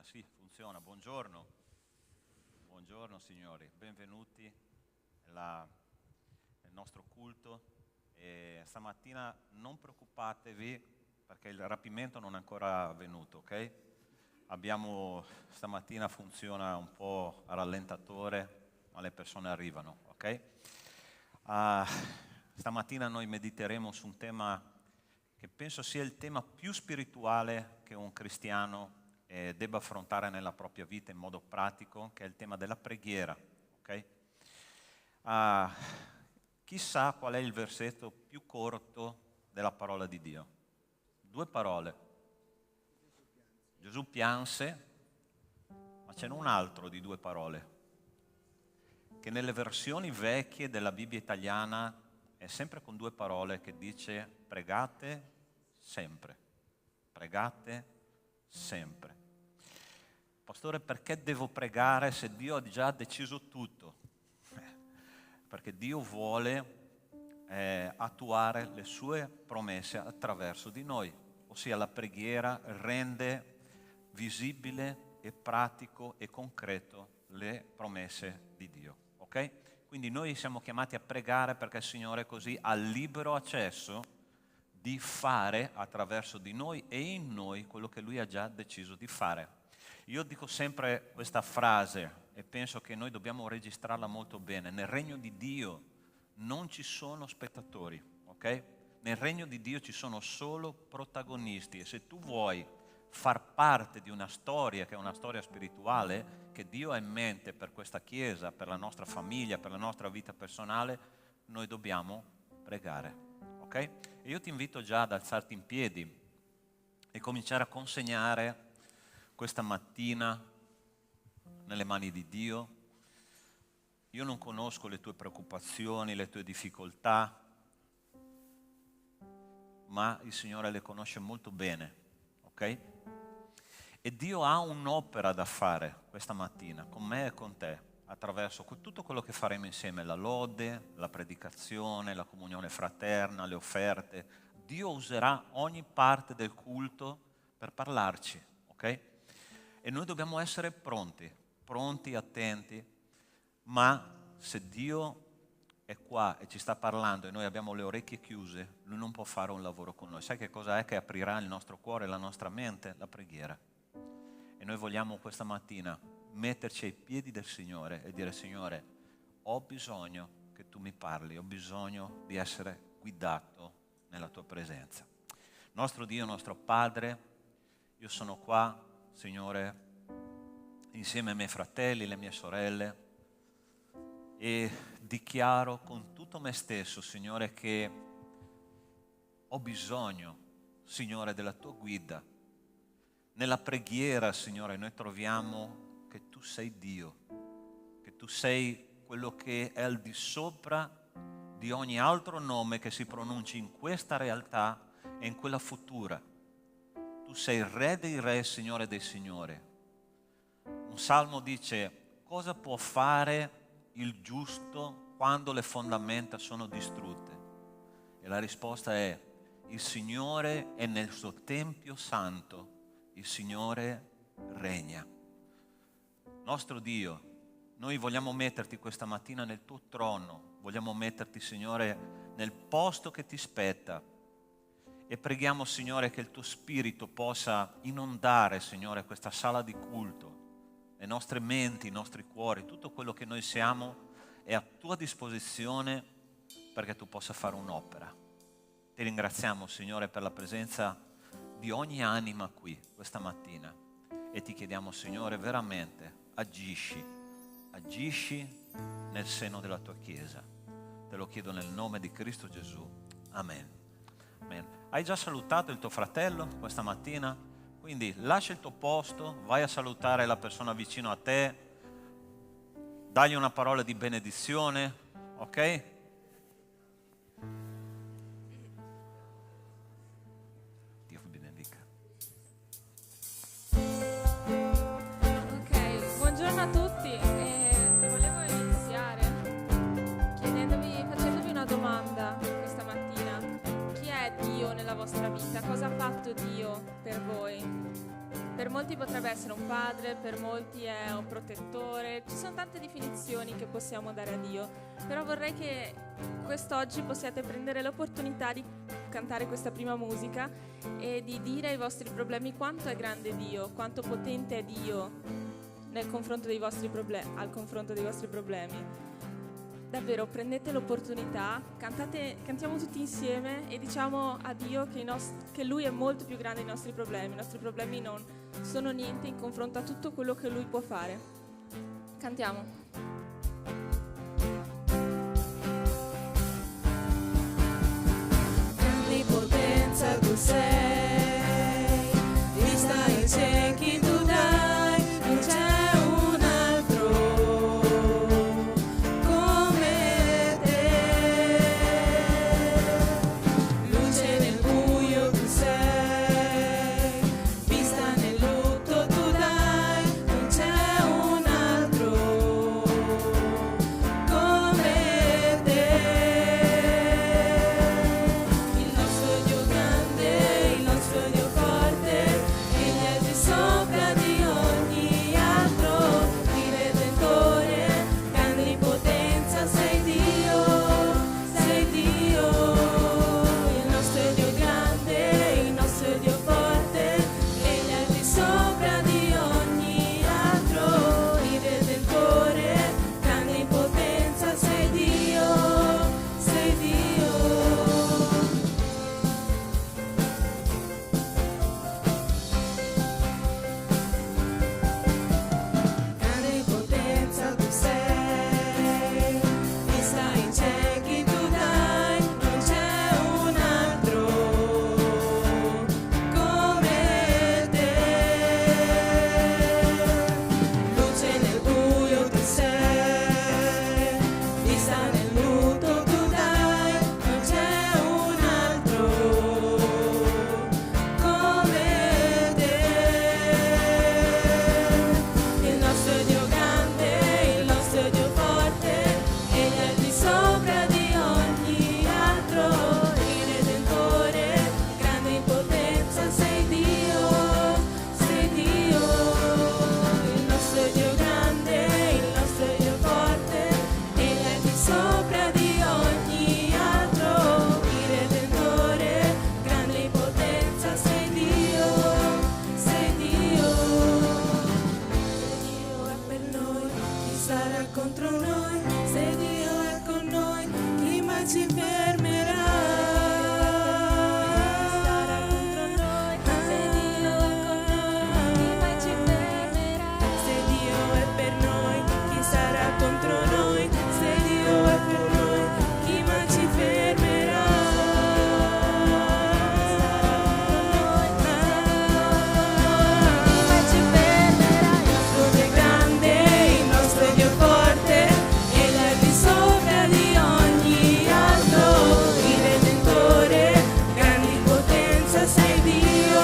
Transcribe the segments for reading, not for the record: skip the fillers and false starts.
Sì, funziona. Buongiorno. Buongiorno signori, benvenuti nel nostro culto. E stamattina non preoccupatevi perché il rapimento non è ancora avvenuto, ok? Stamattina funziona un po' a rallentatore, ma le persone arrivano, ok? Stamattina noi mediteremo su un tema che penso sia il tema più spirituale che un cristiano debba affrontare nella propria vita in modo pratico, che è il tema della preghiera. Okay? Chissà qual è il versetto più corto della parola di Dio. 2 parole. Gesù pianse, ma c'è un altro di 2 parole, che nelle versioni vecchie della Bibbia italiana è sempre con 2 parole, che dice pregate sempre. Pregate sempre. Pastore, perché devo pregare se Dio ha già deciso tutto? Perché Dio vuole attuare le sue promesse attraverso di noi, ossia la preghiera rende visibile e pratico e concreto le promesse di Dio, ok? Quindi noi siamo chiamati a pregare perché il Signore così ha libero accesso di fare attraverso di noi e in noi quello che Lui ha già deciso di fare. Io dico sempre questa frase e penso che noi dobbiamo registrarla molto bene. Nel regno di Dio non ci sono spettatori, ok? Nel regno di Dio ci sono solo protagonisti e se tu vuoi far parte di una storia che è una storia spirituale che Dio ha in mente per questa Chiesa, per la nostra famiglia, per la nostra vita personale, noi dobbiamo pregare, ok? E io ti invito già ad alzarti in piedi e cominciare a consegnare questa mattina nelle mani di Dio. Io non conosco le tue preoccupazioni, le tue difficoltà, ma il Signore le conosce molto bene, ok? E Dio ha un'opera da fare questa mattina, con me e con te, attraverso tutto quello che faremo insieme, la lode, la predicazione, la comunione fraterna, le offerte. Dio userà ogni parte del culto per parlarci, ok? E noi dobbiamo essere pronti, attenti, ma se Dio è qua e ci sta parlando e noi abbiamo le orecchie chiuse, Lui non può fare un lavoro con noi. Sai che cosa è che aprirà il nostro cuore e la nostra mente? La preghiera. E noi vogliamo questa mattina metterci ai piedi del Signore e dire: Signore, ho bisogno che Tu mi parli, ho bisogno di essere guidato nella Tua presenza. Nostro Dio, nostro Padre, io sono qua, Signore, insieme ai miei fratelli, le mie sorelle, e dichiaro con tutto me stesso, Signore, che ho bisogno, Signore, della Tua guida. Nella preghiera, Signore, noi troviamo che Tu sei Dio, che Tu sei quello che è al di sopra di ogni altro nome che si pronunci in questa realtà e in quella futura. Tu sei il Re dei Re, Signore dei Signori. Un salmo dice: cosa può fare il giusto quando le fondamenta sono distrutte? E la risposta è: il Signore è nel suo Tempio santo, il Signore regna. Nostro Dio, noi vogliamo metterti questa mattina nel tuo trono, vogliamo metterti, Signore, nel posto che ti spetta. E preghiamo, Signore, che il tuo Spirito possa inondare, Signore, questa sala di culto, le nostre menti, i nostri cuori, tutto quello che noi siamo è a tua disposizione perché tu possa fare un'opera. Ti ringraziamo, Signore, per la presenza di ogni anima qui questa mattina e ti chiediamo, Signore, veramente agisci nel seno della tua Chiesa. Te lo chiedo nel nome di Cristo Gesù. Amen. Amen. Hai già salutato il tuo fratello questa mattina? Quindi lascia il tuo posto, vai a salutare la persona vicino a te, dagli una parola di benedizione, ok? Dio vi benedica. Ok, buongiorno a tutti. Volevo iniziare facendovi una domanda questa mattina. Chi è Dio nella vostra vita? Cosa ha fatto Dio per voi? Per molti potrebbe essere un padre, per molti è un protettore, ci sono tante definizioni che possiamo dare a Dio, però vorrei che quest'oggi possiate prendere l'opportunità di cantare questa prima musica e di dire ai vostri problemi quanto è grande Dio, quanto potente è Dio nel confronto dei vostri al confronto dei vostri problemi. Davvero prendete l'opportunità, cantiamo tutti insieme e diciamo a Dio che Lui è molto più grande dei nostri problemi. I nostri problemi non sono niente in confronto a tutto quello che Lui può fare. Cantiamo. Grande potenza tu sei, vista i ciechi tu dai, non c'è un altro come te. Luce nel buio tu sei, vista nel lutto tu dai, non c'è un altro come te. Il nostro Dio grande, il nostro Dio forte, egli è di sopra di ogni altro, il Redentore, grande in potenza, sei Dio, sei Dio. Il nostro Dio grande, il nostro Dio forte, egli è di sopra di ogni altro, il Redentore, grande in potenza, sei Dio, sei Dio. Grande in potenza tu sei, vista in ciechi tu dai, non c'è un altro come te. Luce nel buio tu sei, vista nel lutto tu dai, non c'è un altro come te. Il nostro Dio grande, il nostro Dio forte, egli è di sopra di ogni altro, il Redentore, grande in potenza, sei Dio, sei Dio. Il nostro Dio grande, il nostro Dio forte, egli è di sopra di ogni altro, il Redentore, grande in potenza, sei Dio, sei Dio. Se Dio è per noi, chi sarà contro noi? Se Dio è con noi, chi mai ci fermerà? Se Dio è per noi, chi sarà contro noi? Se Dio è per noi, chi mai ci fermerà? Il nostro Dio è grande, il nostro Dio forte, egli è di sopra di ogni altro, il Redentore, grande in potenza, sei Dio,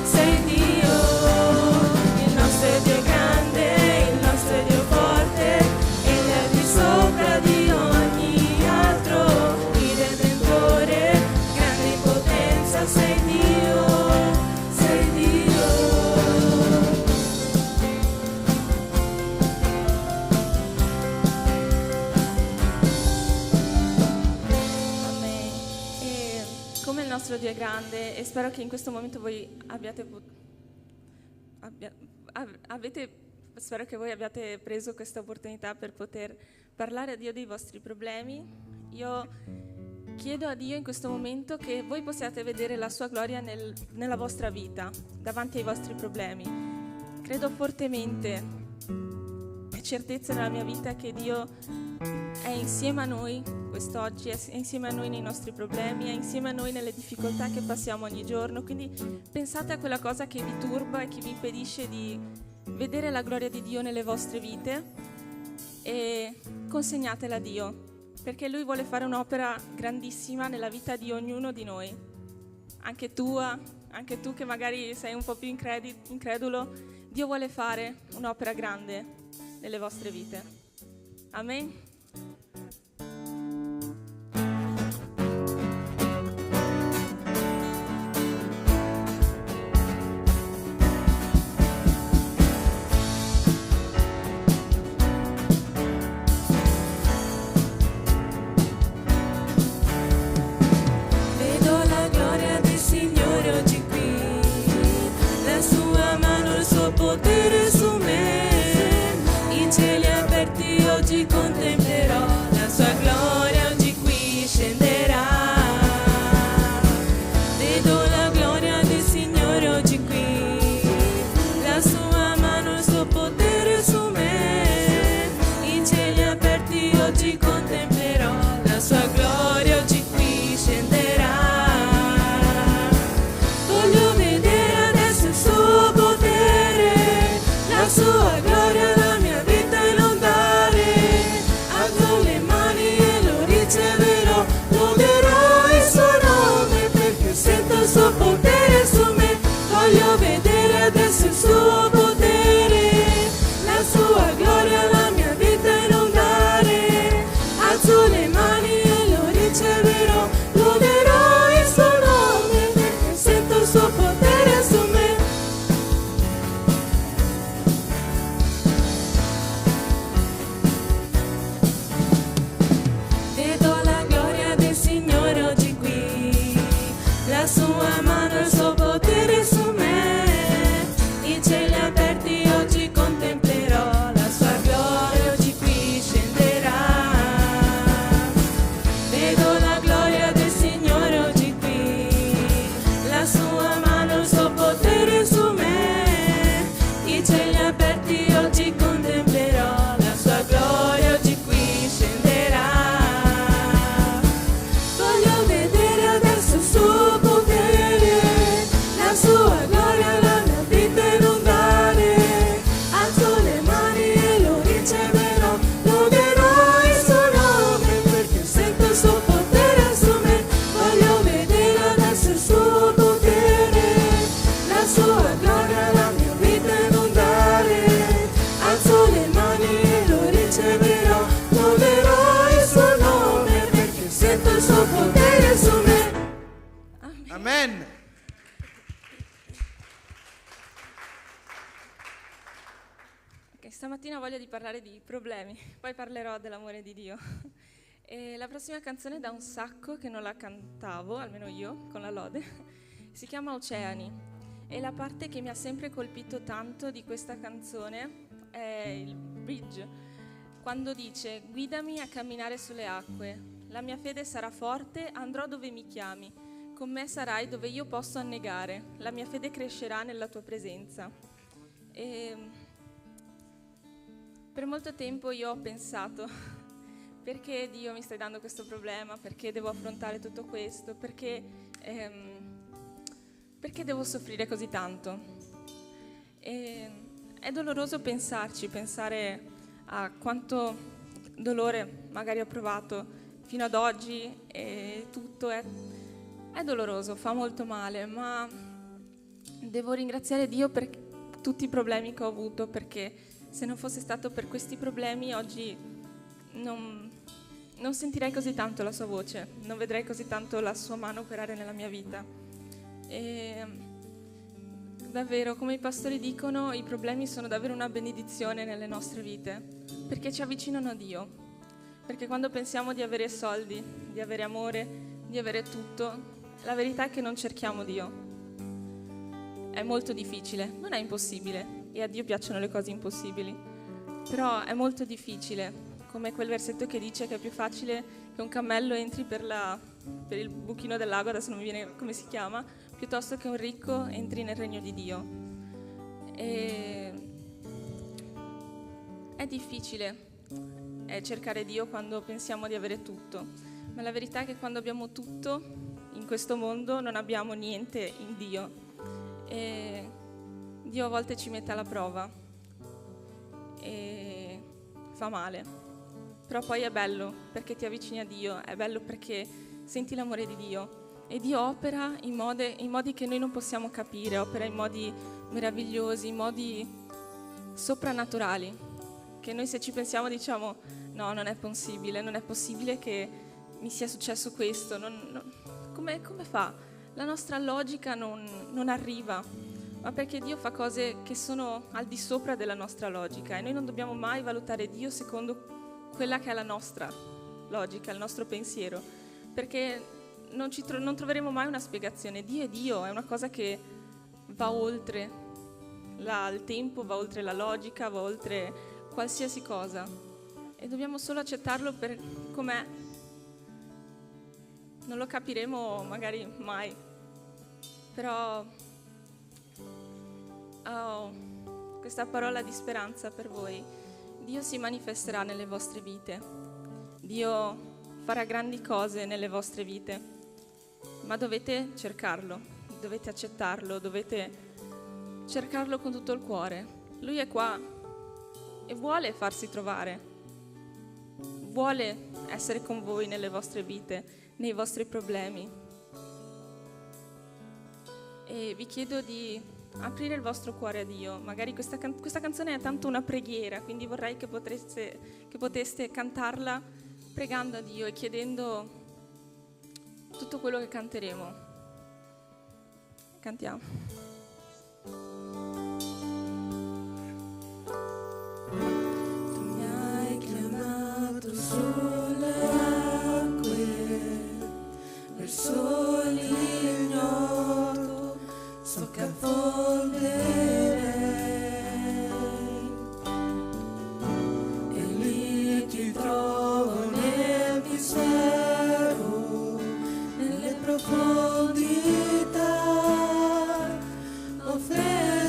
sei Dio. Il nostro Dio è grande, il nostro Dio forte, egli è di sopra di ogni altro, il Redentore, grande in potenza, sei Dio, sei Dio. Amen. E come il nostro Dio è grande, e spero che in questo momento voi spero che voi abbiate preso questa opportunità per poter parlare a Dio dei vostri problemi. Io chiedo a Dio in questo momento che voi possiate vedere la sua gloria nella vostra vita, davanti ai vostri problemi. Credo fortemente e certezza nella mia vita che Dio è insieme a noi quest'oggi, è insieme a noi nei nostri problemi, è insieme a noi nelle difficoltà che passiamo ogni giorno. Quindi pensate a quella cosa che vi turba e che vi impedisce di vedere la gloria di Dio nelle vostre vite e consegnatela a Dio, perché Lui vuole fare un'opera grandissima nella vita di ognuno di noi, anche tua, anche tu che magari sei un po' più incredulo. Dio vuole fare un'opera grande nelle vostre vite. Amen. Stamattina ho voglia di parlare di problemi, poi parlerò dell'amore di Dio. E la prossima canzone da un sacco che non la cantavo, almeno io, con la lode, si chiama Oceani. E la parte che mi ha sempre colpito tanto di questa canzone è il bridge, quando dice: guidami a camminare sulle acque, la mia fede sarà forte, andrò dove mi chiami, con me sarai dove io posso annegare, la mia fede crescerà nella tua presenza. E per molto tempo io ho pensato: perché Dio mi stai dando questo problema? Perché devo affrontare tutto questo? Perché devo soffrire così tanto? E è doloroso pensare a quanto dolore magari ho provato fino ad oggi, e tutto è doloroso, fa molto male, ma devo ringraziare Dio per tutti i problemi che ho avuto, perché se non fosse stato per questi problemi oggi non sentirei così tanto la sua voce, non vedrei così tanto la sua mano operare nella mia vita. E davvero, come i pastori dicono, i problemi sono davvero una benedizione nelle nostre vite, perché ci avvicinano a Dio. Perché quando pensiamo di avere soldi, di avere amore, di avere tutto, la verità è che non cerchiamo Dio. È molto difficile, non è impossibile, e a Dio piacciono le cose impossibili, però è molto difficile, come quel versetto che dice che è più facile che un cammello entri per il buchino del lago, adesso non mi viene come si chiama, piuttosto che un ricco entri nel regno di Dio. E è difficile cercare Dio quando pensiamo di avere tutto, ma la verità è che quando abbiamo tutto in questo mondo non abbiamo niente in Dio. E Dio a volte ci mette alla prova e fa male, però poi è bello perché ti avvicini a Dio, è bello perché senti l'amore di Dio, e Dio opera in modi che noi non possiamo capire, opera in modi meravigliosi, in modi soprannaturali, che noi se ci pensiamo diciamo: no, non è possibile che mi sia successo questo, come fa? La nostra logica non arriva, ma perché Dio fa cose che sono al di sopra della nostra logica, e noi non dobbiamo mai valutare Dio secondo quella che è la nostra logica, il nostro pensiero, perché non troveremo mai una spiegazione. Dio è Dio, è una cosa che va oltre il tempo, va oltre la logica, va oltre qualsiasi cosa, e dobbiamo solo accettarlo per com'è. Non lo capiremo magari mai, però ho questa parola di speranza per voi. Dio si manifesterà nelle vostre vite, Dio farà grandi cose nelle vostre vite, ma dovete cercarlo, dovete accettarlo, dovete cercarlo con tutto il cuore. Lui è qua e vuole farsi trovare, vuole essere con voi nelle vostre vite, nei vostri problemi. E vi chiedo di aprire il vostro cuore a Dio. Magari questa canzone è tanto una preghiera, quindi vorrei che poteste cantarla pregando a Dio e chiedendo tutto quello che canteremo. Cantiamo. Tu mi hai chiamato sulle acque, verso l'ignoto so che affonderei, e lì ti trovo nel mistero, nelle profondità, offrendo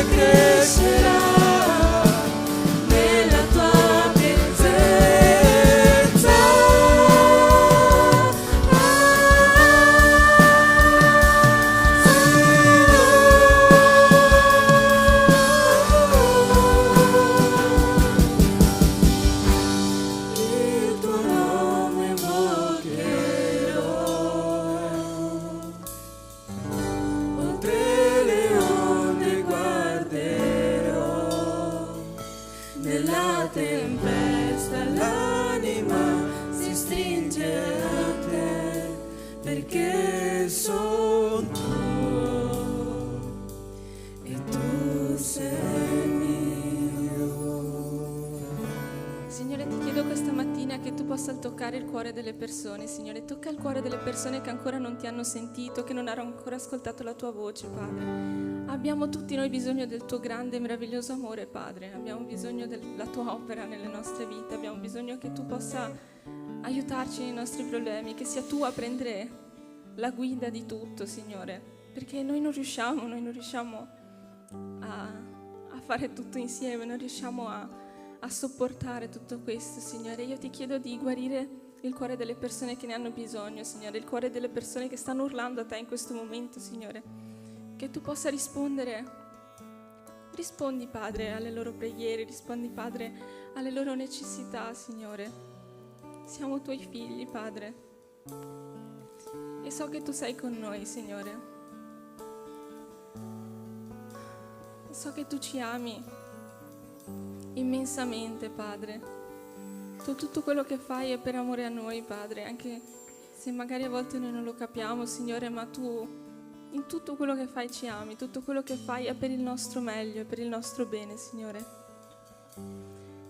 crescerà nella tua presenza. Il tuo nome invocherò, oltre le onde guarderò, nella tempesta l'anima si stringe a te, perché sono tuo e tu sei mio. Signore, ti chiedo questa mattina che tu possa toccare il cuore delle persone, Signore. Tocca il cuore delle persone che ancora non ti hanno sentito, che non hanno ancora ascoltato la tua voce, Padre. Abbiamo tutti noi bisogno del tuo grande e meraviglioso amore, Padre. Abbiamo bisogno della tua opera nelle nostre vite. Abbiamo bisogno che tu possa aiutarci nei nostri problemi, che sia tu a prendere la guida di tutto, Signore. Perché noi non riusciamo a fare tutto insieme, non riusciamo a sopportare tutto questo, Signore. Io ti chiedo di guarire il cuore delle persone che ne hanno bisogno, Signore, il cuore delle persone che stanno urlando a te in questo momento, Signore. Che tu possa rispondere. Rispondi, Padre, alle loro preghiere, rispondi, Padre, alle loro necessità, Signore. Siamo tuoi figli, Padre. E so che tu sei con noi, Signore. So che tu ci ami immensamente, Padre. Tutto quello che fai è per amore a noi, Padre, anche se magari a volte noi non lo capiamo, Signore, ma tu in tutto quello che fai ci ami, tutto quello che fai è per il nostro meglio, è per il nostro bene, Signore.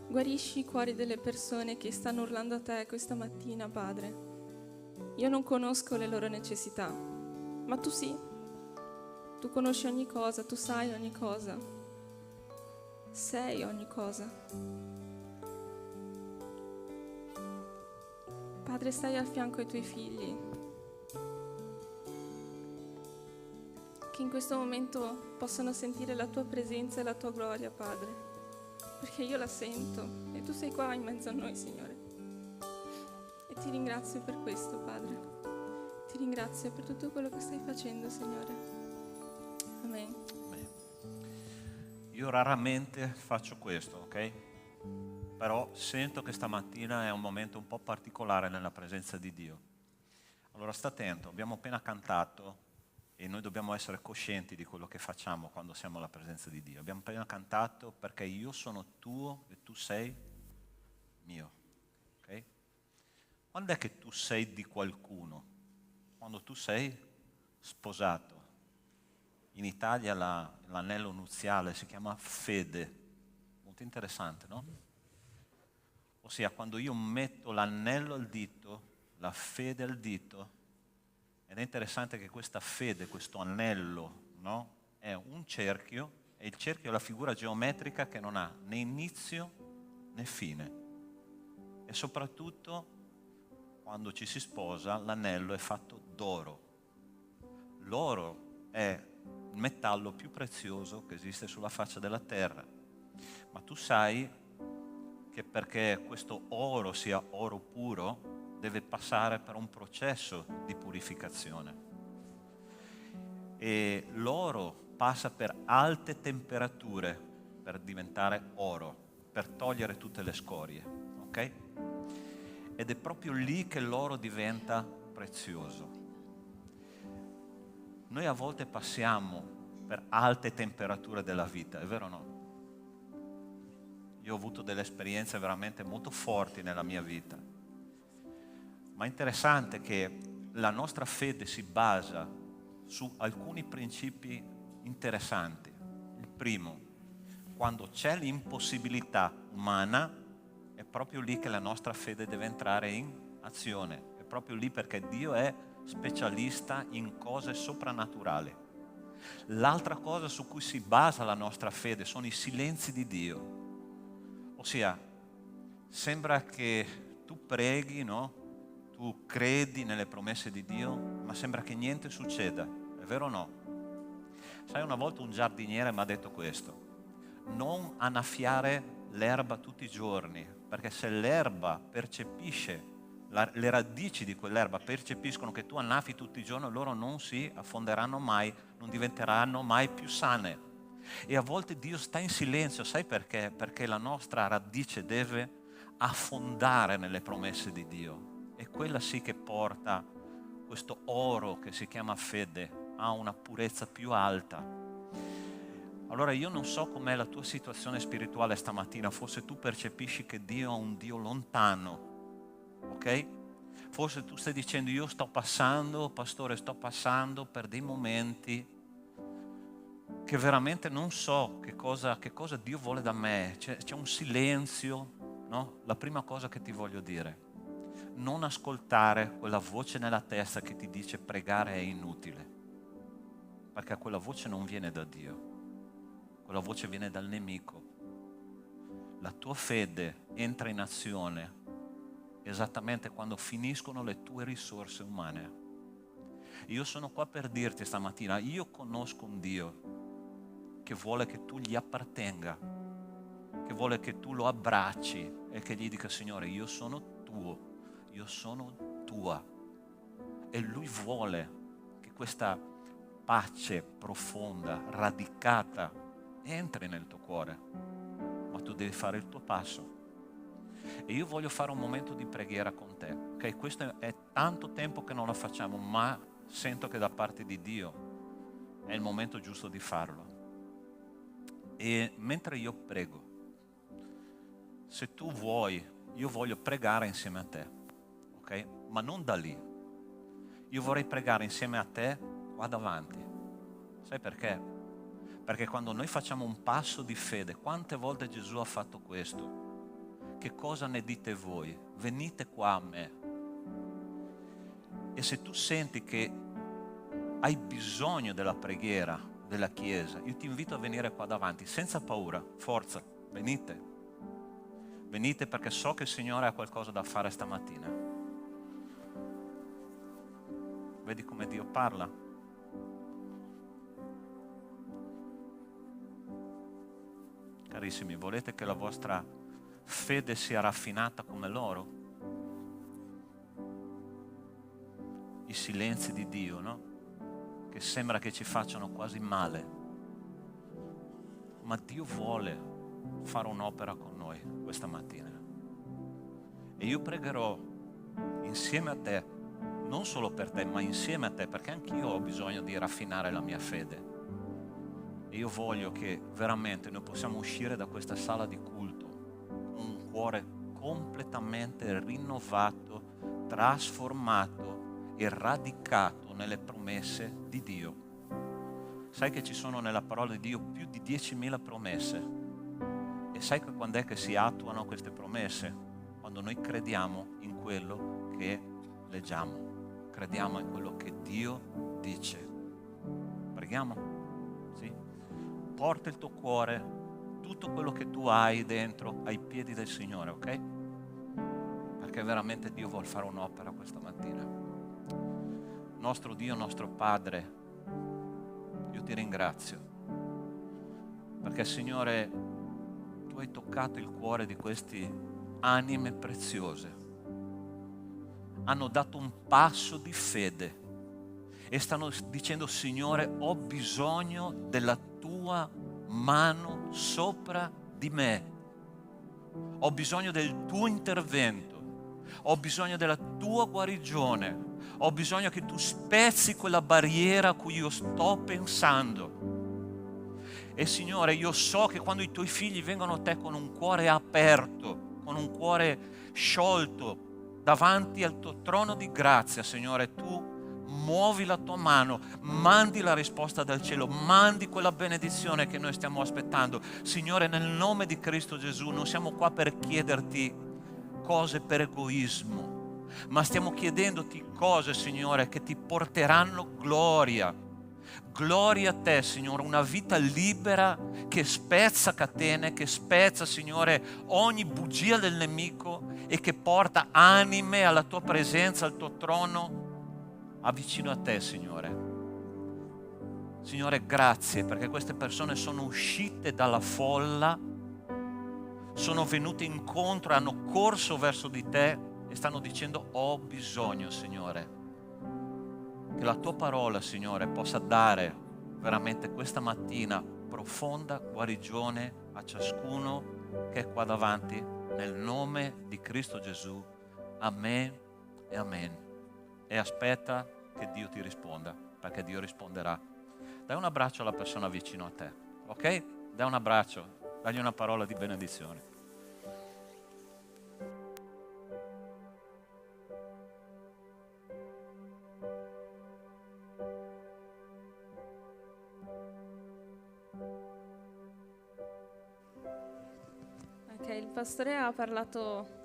Guarisci i cuori delle persone che stanno urlando a te questa mattina, Padre. Io non conosco le loro necessità, ma tu sì. Tu conosci ogni cosa, tu sai ogni cosa. Sei ogni cosa. Padre, stai al fianco ai tuoi figli, che in questo momento possano sentire la tua presenza e la tua gloria, Padre, perché io la sento e tu sei qua in mezzo a noi, Signore. E ti ringrazio per questo, Padre. Ti ringrazio per tutto quello che stai facendo, Signore. Amen. Io raramente faccio questo, ok? Però sento che stamattina è un momento un po' particolare nella presenza di Dio. Allora sta attento, abbiamo appena cantato e noi dobbiamo essere coscienti di quello che facciamo quando siamo alla presenza di Dio. Abbiamo appena cantato perché io sono tuo e tu sei mio, ok? Quando è che tu sei di qualcuno? Quando tu sei sposato. In Italia l'anello nuziale si chiama fede. Molto interessante, no? Ossia, quando io metto l'anello al dito, la fede al dito, ed è interessante che questa fede, questo anello, no? È un cerchio, e il cerchio è la figura geometrica che non ha né inizio né fine. E soprattutto, quando ci si sposa, l'anello è fatto d'oro. L'oro è il metallo più prezioso che esiste sulla faccia della terra. Ma tu sai che perché questo oro sia oro puro, deve passare per un processo di purificazione. E l'oro passa per alte temperature per diventare oro, per togliere tutte le scorie, ok? Ed è proprio lì che l'oro diventa prezioso. Noi a volte passiamo per alte temperature della vita, è vero o no? Io ho avuto delle esperienze veramente molto forti nella mia vita. Ma è interessante che la nostra fede si basa su alcuni principi interessanti. Il primo, quando c'è l'impossibilità umana, è proprio lì che la nostra fede deve entrare in azione. È proprio lì perché Dio è specialista in cose soprannaturali. L'altra cosa su cui si basa la nostra fede sono i silenzi di Dio. Ossia, sembra che tu preghi, no? Tu credi nelle promesse di Dio, ma sembra che niente succeda, è vero o no? Sai, una volta un giardiniere mi ha detto questo: non annaffiare l'erba tutti i giorni, perché se l'erba percepisce, le radici di quell'erba percepiscono che tu annaffi tutti i giorni, loro non si affonderanno mai, non diventeranno mai più sane. E a volte Dio sta in silenzio, sai perché? Perché la nostra radice deve affondare nelle promesse di Dio. E quella sì che porta questo oro che si chiama fede a una purezza più alta. Allora io non so com'è la tua situazione spirituale stamattina, forse tu percepisci che Dio è un Dio lontano, ok? Forse tu stai dicendo: io sto passando, pastore, sto passando per dei momenti che veramente non so che cosa Dio vuole da me, c'è un silenzio, no? La prima cosa che ti voglio dire: non ascoltare quella voce nella testa che ti dice pregare è inutile, perché quella voce non viene da Dio. Quella voce viene dal nemico. La tua fede entra in azione esattamente quando finiscono le tue risorse umane. Io sono qua per dirti stamattina: io conosco un Dio che vuole che tu gli appartenga, che vuole che tu lo abbracci e che gli dica: Signore, io sono tuo, io sono tua. E Lui vuole che questa pace profonda, radicata, entri nel tuo cuore, ma tu devi fare il tuo passo. E io voglio fare un momento di preghiera con te, ok? Questo è tanto tempo che non lo facciamo, ma sento che da parte di Dio è il momento giusto di farlo. E mentre io prego, se tu vuoi, io voglio pregare insieme a te, ok? Ma non da lì. Io vorrei pregare insieme a te qua davanti. Sai perché? Perché quando noi facciamo un passo di fede, quante volte Gesù ha fatto questo? Che cosa ne dite voi? Venite qua a me. E se tu senti che hai bisogno della preghiera della Chiesa, io ti invito a venire qua davanti, senza paura, forza, venite. Venite, perché so che il Signore ha qualcosa da fare stamattina. Vedi come Dio parla? Carissimi, volete che la vostra fede sia raffinata come l'oro? I silenzi di Dio, no? Che sembra che ci facciano quasi male. Ma Dio vuole fare un'opera con noi questa mattina. E io pregherò insieme a te, non solo per te, ma insieme a te, perché anch'io ho bisogno di raffinare la mia fede. E io voglio che veramente noi possiamo uscire da questa sala di culto con un cuore completamente rinnovato, trasformato e radicato nelle promesse di Dio. Sai che ci sono nella parola di Dio più di 10.000 promesse. E sai che quando è che si attuano queste promesse? Quando noi crediamo in quello che leggiamo. Crediamo in quello che Dio dice. Preghiamo? Sì? Porta il tuo cuore, tutto quello che tu hai dentro, ai piedi del Signore, ok? Perché veramente Dio vuole fare un'opera questa mattina. Nostro Dio, nostro Padre, io ti ringrazio. Perché, Signore, tu hai toccato il cuore di queste anime preziose. Hanno dato un passo di fede e stanno dicendo: Signore, ho bisogno della tua mano sopra di me, ho bisogno del tuo intervento, ho bisogno della tua guarigione, ho bisogno che tu spezzi quella barriera a cui io sto pensando. E Signore, io so che quando i tuoi figli vengono a te con un cuore aperto, con un cuore sciolto davanti al tuo trono di grazia, Signore, tu muovi la tua mano, mandi la risposta dal cielo, mandi quella benedizione che noi stiamo aspettando. Signore, nel nome di Cristo Gesù, non siamo qua per chiederti cose per egoismo, ma stiamo chiedendoti cose, Signore, che ti porteranno gloria. Gloria a te, Signore, una vita libera che spezza catene, che spezza, Signore, ogni bugia del nemico e che porta anime alla tua presenza, al tuo trono, avvicino a te, Signore. Signore, grazie perché queste persone sono uscite dalla folla, sono venute incontro, hanno corso verso di te e stanno dicendo: ho bisogno, Signore, che la tua parola, Signore, possa dare veramente questa mattina profonda guarigione a ciascuno che è qua davanti, nel nome di Cristo Gesù. Amen e amen. E aspetta che Dio ti risponda, perché Dio risponderà. Dai un abbraccio alla persona vicino a te, ok? Dai un abbraccio, dagli una parola di benedizione. Ok, il pastore ha parlato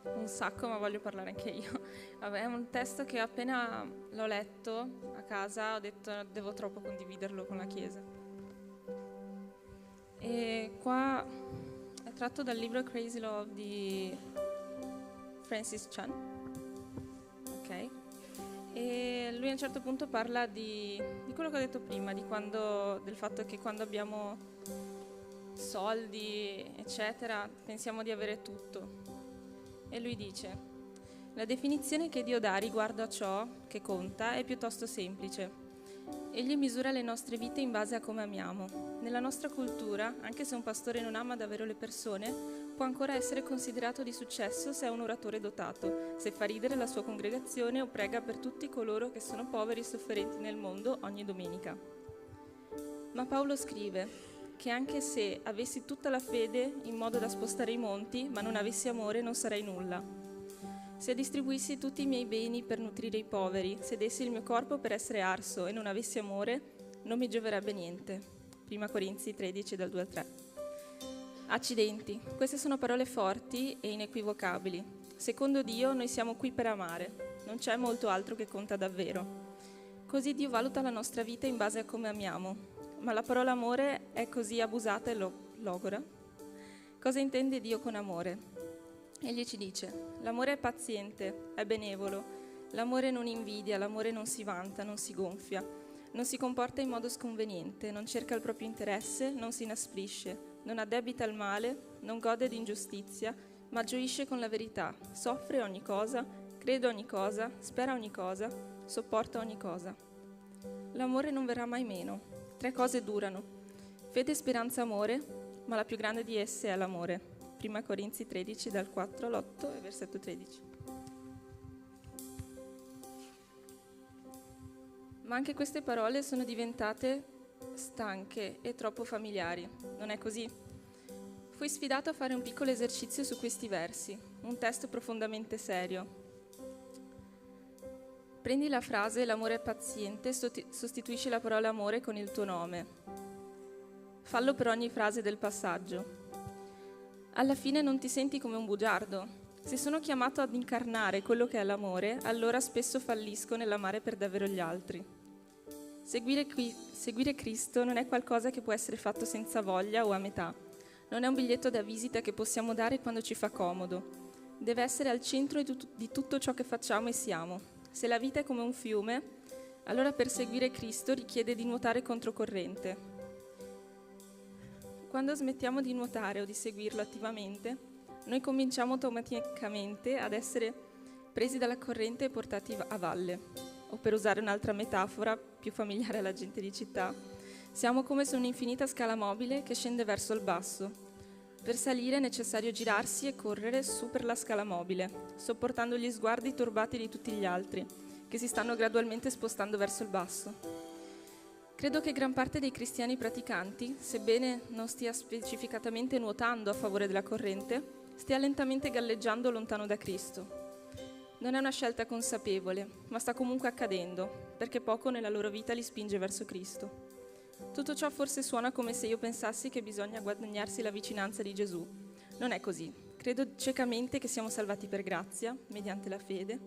un sacco, ma voglio parlare anche io. Vabbè, è un testo che appena l'ho letto a casa ho detto devo troppo condividerlo con la Chiesa. E qua è tratto dal libro Crazy Love di Francis Chan. Ok? E lui a un certo punto parla di quello che ho detto prima, del fatto che quando abbiamo soldi, eccetera, pensiamo di avere tutto. E lui dice: la definizione che Dio dà riguardo a ciò che conta è piuttosto semplice. Egli misura le nostre vite in base a come amiamo. Nella nostra cultura, anche se un pastore non ama davvero le persone, può ancora essere considerato di successo se è un oratore dotato, se fa ridere la sua congregazione o prega per tutti coloro che sono poveri e sofferenti nel mondo ogni domenica. Ma Paolo scrive che anche se avessi tutta la fede in modo da spostare i monti, ma non avessi amore, non sarei nulla. Se distribuissi tutti i miei beni per nutrire i poveri, se dessi il mio corpo per essere arso e non avessi amore, non mi gioverebbe niente. Prima Corinzi 13, dal 2 al 3. Accidenti, queste sono parole forti e inequivocabili. Secondo Dio noi siamo qui per amare, non c'è molto altro che conta davvero. Così Dio valuta la nostra vita in base a come amiamo. Ma la parola amore è così abusata e logora. Cosa intende Dio con amore? Egli ci dice: l'amore è paziente, è benevolo, l'amore non invidia, l'amore non si vanta, non si gonfia, non si comporta in modo sconveniente, non cerca il proprio interesse, non si inasprisce, non addebita il male, non gode di ingiustizia, ma gioisce con la verità, soffre ogni cosa, crede ogni cosa, spera ogni cosa, sopporta ogni cosa. L'amore non verrà mai meno. 3 cose durano: fede, speranza, amore, ma la più grande di esse è l'amore. Prima Corinzi 13, dal 4 all'8 e versetto 13. Ma anche queste parole sono diventate stanche e troppo familiari. Non è così? Fui sfidato a fare un piccolo esercizio su questi versi, un testo profondamente serio. Prendi la frase l'amore è paziente e sostituisci la parola amore con il tuo nome. Fallo per ogni frase del passaggio. Alla fine non ti senti come un bugiardo. Se sono chiamato ad incarnare quello che è l'amore, allora spesso fallisco nell'amare per davvero gli altri. Seguire Cristo non è qualcosa che può essere fatto senza voglia o a metà. Non è un biglietto da visita che possiamo dare quando ci fa comodo. Deve essere al centro di tutto ciò che facciamo e siamo. Se la vita è come un fiume, allora per seguire Cristo richiede di nuotare controcorrente. Quando smettiamo di nuotare o di seguirlo attivamente, noi cominciamo automaticamente ad essere presi dalla corrente e portati a valle. O per usare un'altra metafora più familiare alla gente di città, siamo come su un'infinita scala mobile che scende verso il basso. Per salire è necessario girarsi e correre su per la scala mobile, sopportando gli sguardi turbati di tutti gli altri, che si stanno gradualmente spostando verso il basso. Credo che gran parte dei cristiani praticanti, sebbene non stia specificatamente nuotando a favore della corrente, stia lentamente galleggiando lontano da Cristo. Non è una scelta consapevole, ma sta comunque accadendo, perché poco nella loro vita li spinge verso Cristo. Tutto ciò forse suona come se io pensassi che bisogna guadagnarsi la vicinanza di Gesù. Non è così. Credo ciecamente che siamo salvati per grazia, mediante la fede,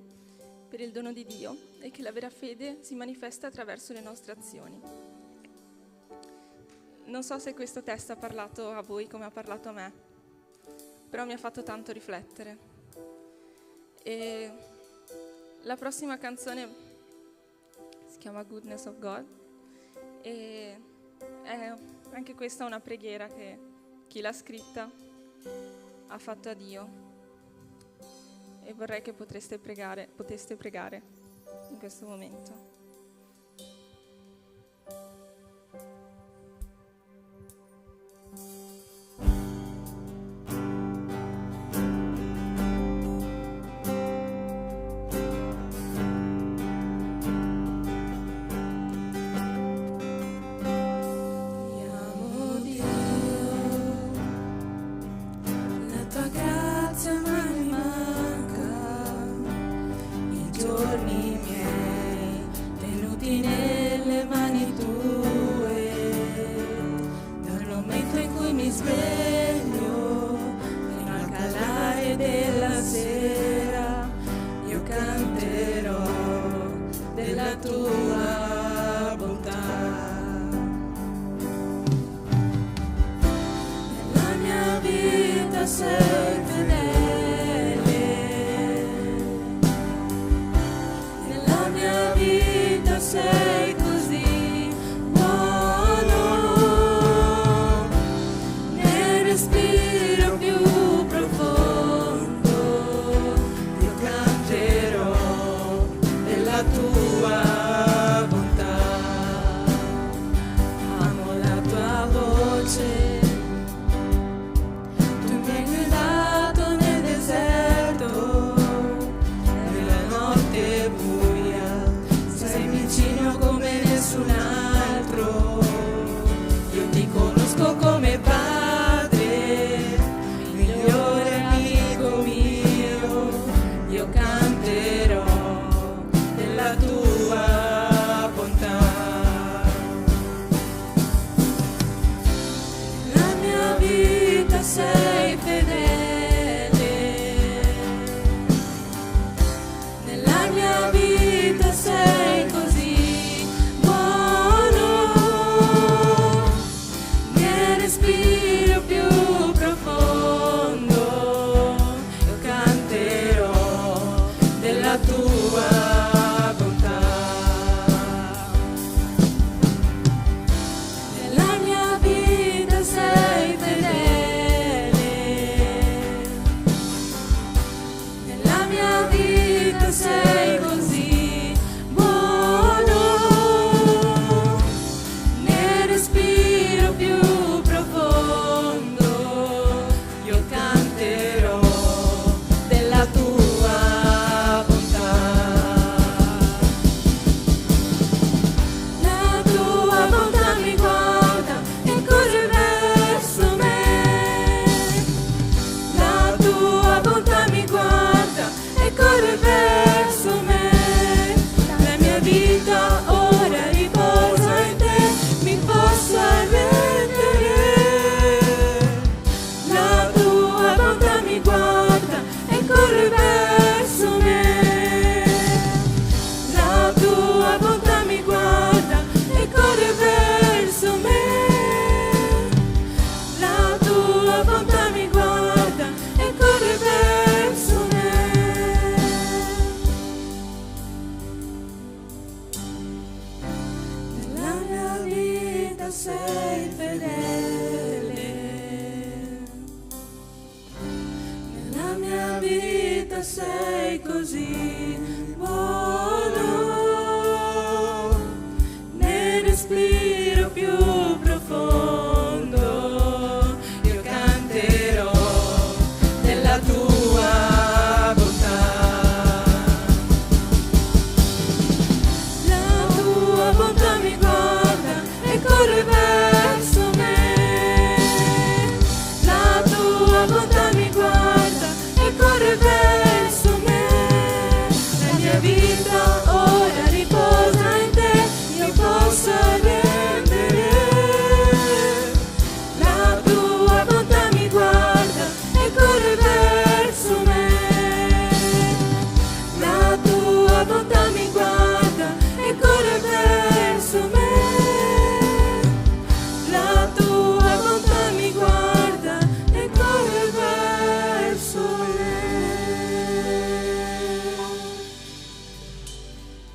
per il dono di Dio, e che la vera fede si manifesta attraverso le nostre azioni. Non so se questo testo ha parlato a voi come ha parlato a me, però mi ha fatto tanto riflettere. E la prossima canzone si chiama Goodness of God. E è anche questa una preghiera che chi l'ha scritta ha fatto a Dio, e vorrei che poteste pregare in questo momento.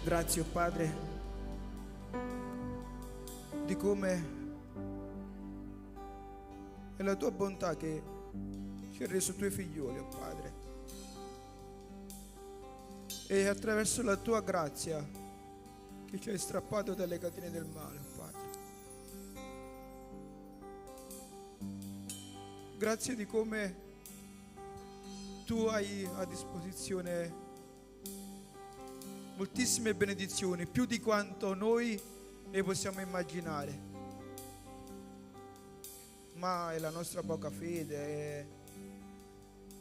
Grazie, oh Padre, di come è la tua bontà che ci ha reso tuoi figlioli, oh Padre. E attraverso la tua grazia che ci hai strappato dalle catene del male, oh Padre. Grazie di come tu hai a disposizione moltissime benedizioni, più di quanto noi ne possiamo immaginare. Ma è la nostra poca fede, è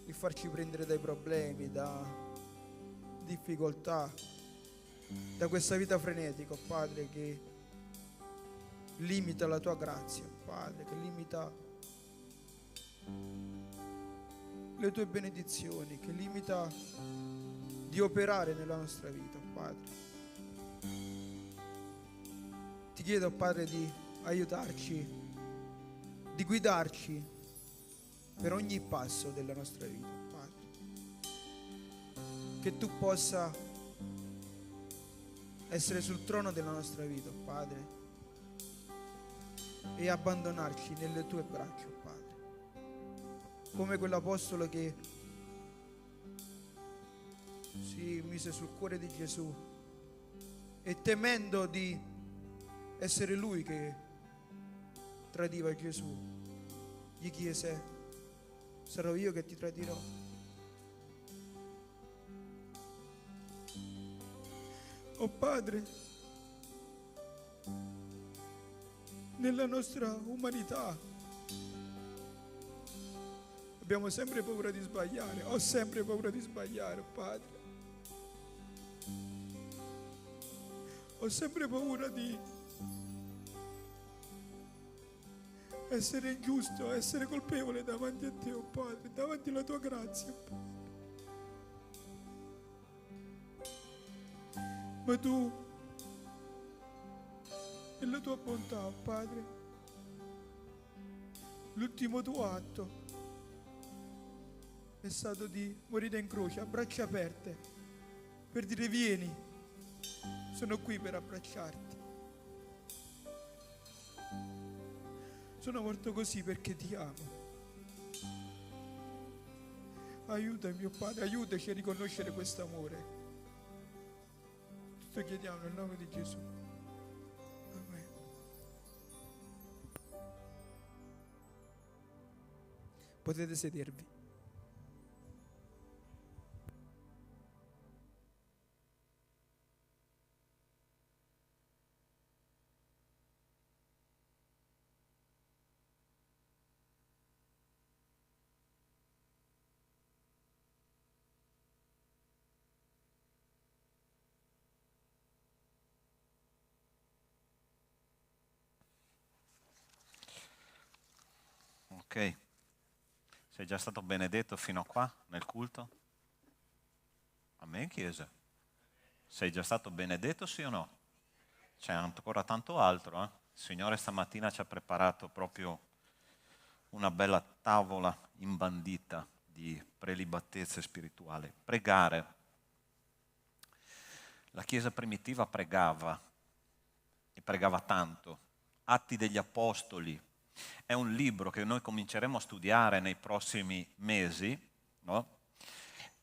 il farci prendere dai problemi, da difficoltà, da questa vita frenetica, oh Padre, che limita la tua grazia, oh Padre, che limita le tue benedizioni, che limita di operare nella nostra vita, oh Padre. Ti chiedo, oh Padre, di aiutarci, di guidarci per ogni passo della nostra vita, oh Padre. Che tu possa essere sul trono della nostra vita, oh Padre, e abbandonarci nelle tue braccia, oh Padre. Come quell'apostolo che si mise sul cuore di Gesù e temendo di essere lui che tradiva Gesù, gli chiese: sarò io che ti tradirò? Oh Padre, nella nostra umanità abbiamo sempre paura di sbagliare, ho sempre paura di sbagliare, oh Padre. Ho sempre paura di essere ingiusto, essere colpevole davanti a te, oh Padre, davanti alla tua grazia, oh Padre. Ma tu, nella tua bontà, oh Padre, l'ultimo tuo atto è stato di morire in croce a braccia aperte per dire: vieni, sono qui per abbracciarti. Sono morto così perché ti amo. Aiutami, mio Padre, aiutaci a riconoscere questo amore. Tutto chiediamo nel nome di Gesù. Amen. Potete sedervi. Ok, sei già stato benedetto fino a qua nel culto? Amen, Chiesa. Sei già stato benedetto, sì o no? C'è ancora tanto altro, eh? Il Signore stamattina ci ha preparato proprio una bella tavola imbandita di prelibatezza spirituale. Pregare. La Chiesa primitiva pregava, e pregava tanto. Atti degli Apostoli è un libro che noi cominceremo a studiare nei prossimi mesi, no?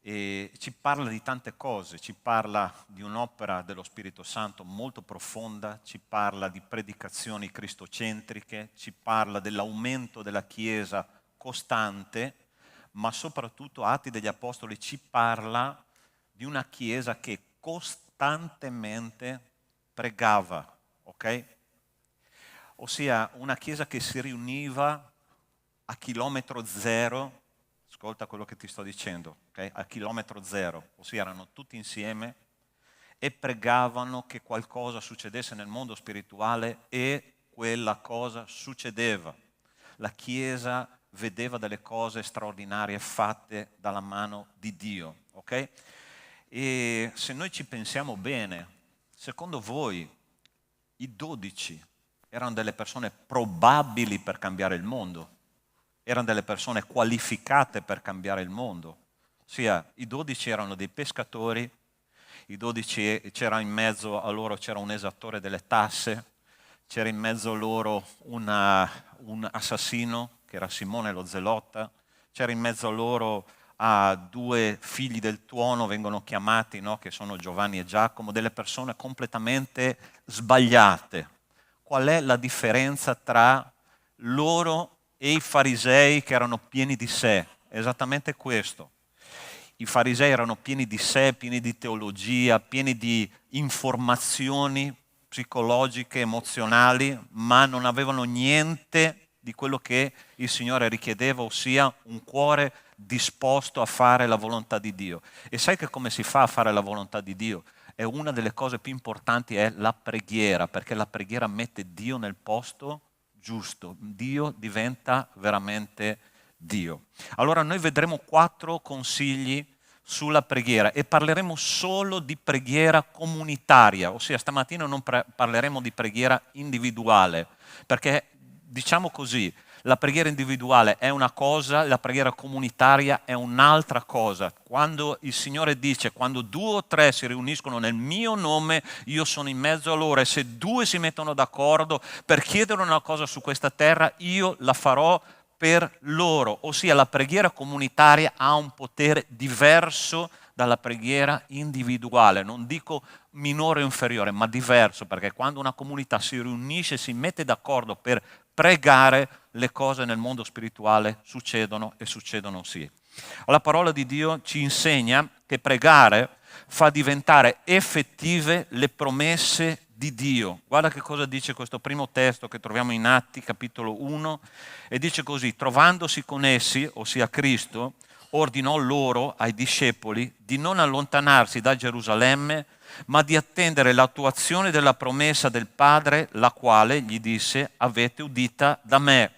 E ci parla di tante cose, ci parla di un'opera dello Spirito Santo molto profonda, ci parla di predicazioni cristocentriche, ci parla dell'aumento della Chiesa costante, ma soprattutto Atti degli Apostoli ci parla di una Chiesa che costantemente pregava, ok? Ossia una Chiesa che si riuniva a chilometro zero, ascolta quello che ti sto dicendo, okay? A chilometro zero, ossia erano tutti insieme e pregavano che qualcosa succedesse nel mondo spirituale e quella cosa succedeva. La Chiesa vedeva delle cose straordinarie fatte dalla mano di Dio, ok? E se noi ci pensiamo bene, secondo voi i 12 erano delle persone probabili per cambiare il mondo? Erano delle persone qualificate per cambiare il mondo? Ossia, i 12 erano dei pescatori, i 12 c'era in mezzo a loro c'era un esattore delle tasse, c'era in mezzo a loro un assassino, che era Simone lo Zelota, c'era in mezzo a loro due figli del tuono, vengono chiamati, no? Che sono Giovanni e Giacomo, delle persone completamente sbagliate. Qual è la differenza tra loro e i farisei che erano pieni di sé? Esattamente questo. I farisei erano pieni di sé, pieni di teologia, pieni di informazioni psicologiche, emozionali, ma non avevano niente di quello che il Signore richiedeva, ossia un cuore disposto a fare la volontà di Dio. E sai che come si fa a fare la volontà di Dio? È una delle cose più importanti, è la preghiera, perché la preghiera mette Dio nel posto giusto. Dio diventa veramente Dio. Allora noi vedremo 4 consigli sulla preghiera e parleremo solo di preghiera comunitaria, ossia stamattina non parleremo di preghiera individuale, perché diciamo così, la preghiera individuale è una cosa, la preghiera comunitaria è un'altra cosa. Quando il Signore dice, quando 2 o 3 si riuniscono nel mio nome, io sono in mezzo a loro, e se 2 si mettono d'accordo per chiedere una cosa su questa terra, io la farò per loro. Ossia la preghiera comunitaria ha un potere diverso dalla preghiera individuale, non dico minore o inferiore, ma diverso, perché quando una comunità si riunisce, si mette d'accordo per pregare, le cose nel mondo spirituale succedono e succedono sì. La parola di Dio ci insegna che pregare fa diventare effettive le promesse di Dio. Guarda che cosa dice questo primo testo che troviamo in Atti, capitolo 1, e dice così: trovandosi con essi, ossia Cristo, ordinò loro, ai discepoli, di non allontanarsi da Gerusalemme, ma di attendere l'attuazione della promessa del Padre, la quale, gli disse, avete udita da me.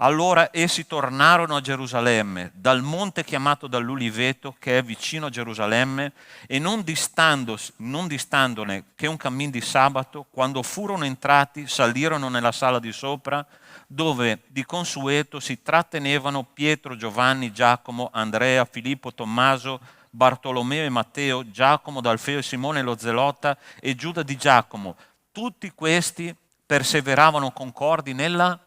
Allora essi tornarono a Gerusalemme, dal monte chiamato dall'Uliveto, che è vicino a Gerusalemme, e non distandone che un cammin di sabato, quando furono entrati, salirono nella sala di sopra, dove di consueto si trattenevano Pietro, Giovanni, Giacomo, Andrea, Filippo, Tommaso, Bartolomeo e Matteo, Giacomo d'Alfeo e Simone lo Zelota e Giuda di Giacomo. Tutti questi perseveravano concordi nella,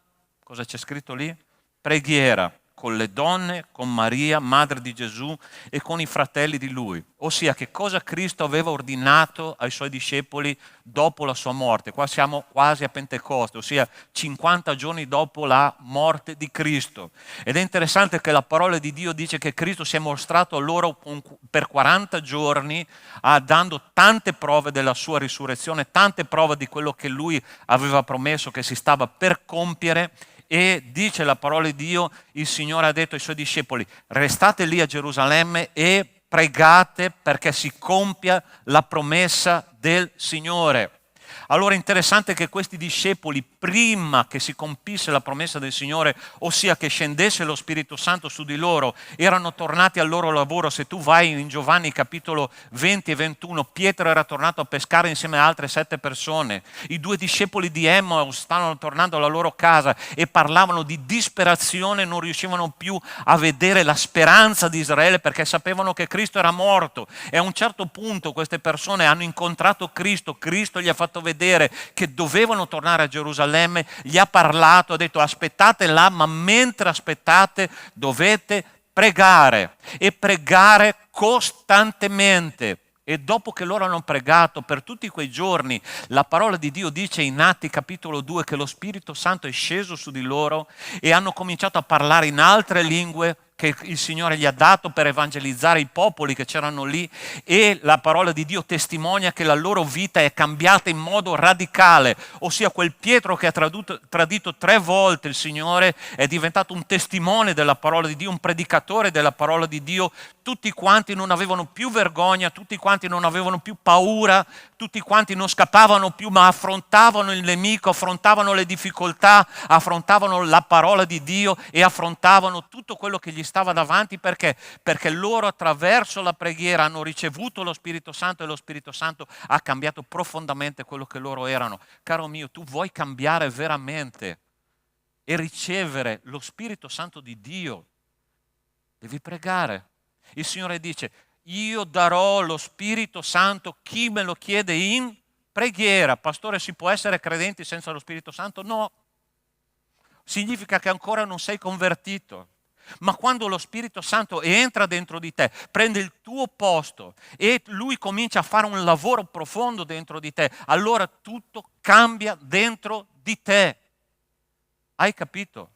cosa c'è scritto lì? Preghiera, con le donne, con Maria, madre di Gesù, e con i fratelli di lui. Ossia, che cosa Cristo aveva ordinato ai suoi discepoli dopo la sua morte. Qua siamo quasi a Pentecoste, ossia 50 giorni dopo la morte di Cristo. Ed è interessante che la parola di Dio dice che Cristo si è mostrato a loro per 40 giorni, dando tante prove della sua risurrezione, tante prove di quello che lui aveva promesso che si stava per compiere. E dice la parola di Dio, il Signore ha detto ai suoi discepoli: restate lì a Gerusalemme e pregate perché si compia la promessa del Signore. Allora è interessante che questi discepoli, prima che si compisse la promessa del Signore, ossia che scendesse lo Spirito Santo su di loro, erano tornati al loro lavoro. Se tu vai in Giovanni capitolo 20 e 21, Pietro era tornato a pescare insieme a altre 7 persone. I 2 discepoli di Emmaus stavano tornando alla loro casa e parlavano di disperazione, non riuscivano più a vedere la speranza di Israele perché sapevano che Cristo era morto. E a un certo punto queste persone hanno incontrato Cristo, Cristo gli ha fatto vedere che dovevano tornare a Gerusalemme, gli ha parlato, ha detto: aspettate là, ma mentre aspettate dovete pregare, e pregare costantemente. E dopo che loro hanno pregato per tutti quei giorni, la parola di Dio dice in Atti capitolo 2 che lo Spirito Santo è sceso su di loro e hanno cominciato a parlare in altre lingue che il Signore gli ha dato per evangelizzare i popoli che c'erano lì, e la parola di Dio testimonia che la loro vita è cambiata in modo radicale, ossia quel Pietro che ha tradito 3 volte il Signore è diventato un testimone della parola di Dio, un predicatore della parola di Dio. Tutti quanti non avevano più vergogna, tutti quanti non avevano più paura, tutti quanti non scappavano più, ma affrontavano il nemico, affrontavano le difficoltà, affrontavano la parola di Dio e affrontavano tutto quello che gli stava davanti. Perché? Perché loro attraverso la preghiera hanno ricevuto lo Spirito Santo, e lo Spirito Santo ha cambiato profondamente quello che loro erano. Caro mio, tu vuoi cambiare veramente e ricevere lo Spirito Santo di Dio? Devi pregare. Il Signore dice: io darò lo Spirito Santo chi me lo chiede in Preghiera, pastore, si può essere credenti senza lo Spirito Santo? No. Significa che ancora non sei convertito. Ma quando lo Spirito Santo entra dentro di te, prende il tuo posto e lui comincia a fare un lavoro profondo dentro di te, allora tutto cambia dentro di te. Hai capito?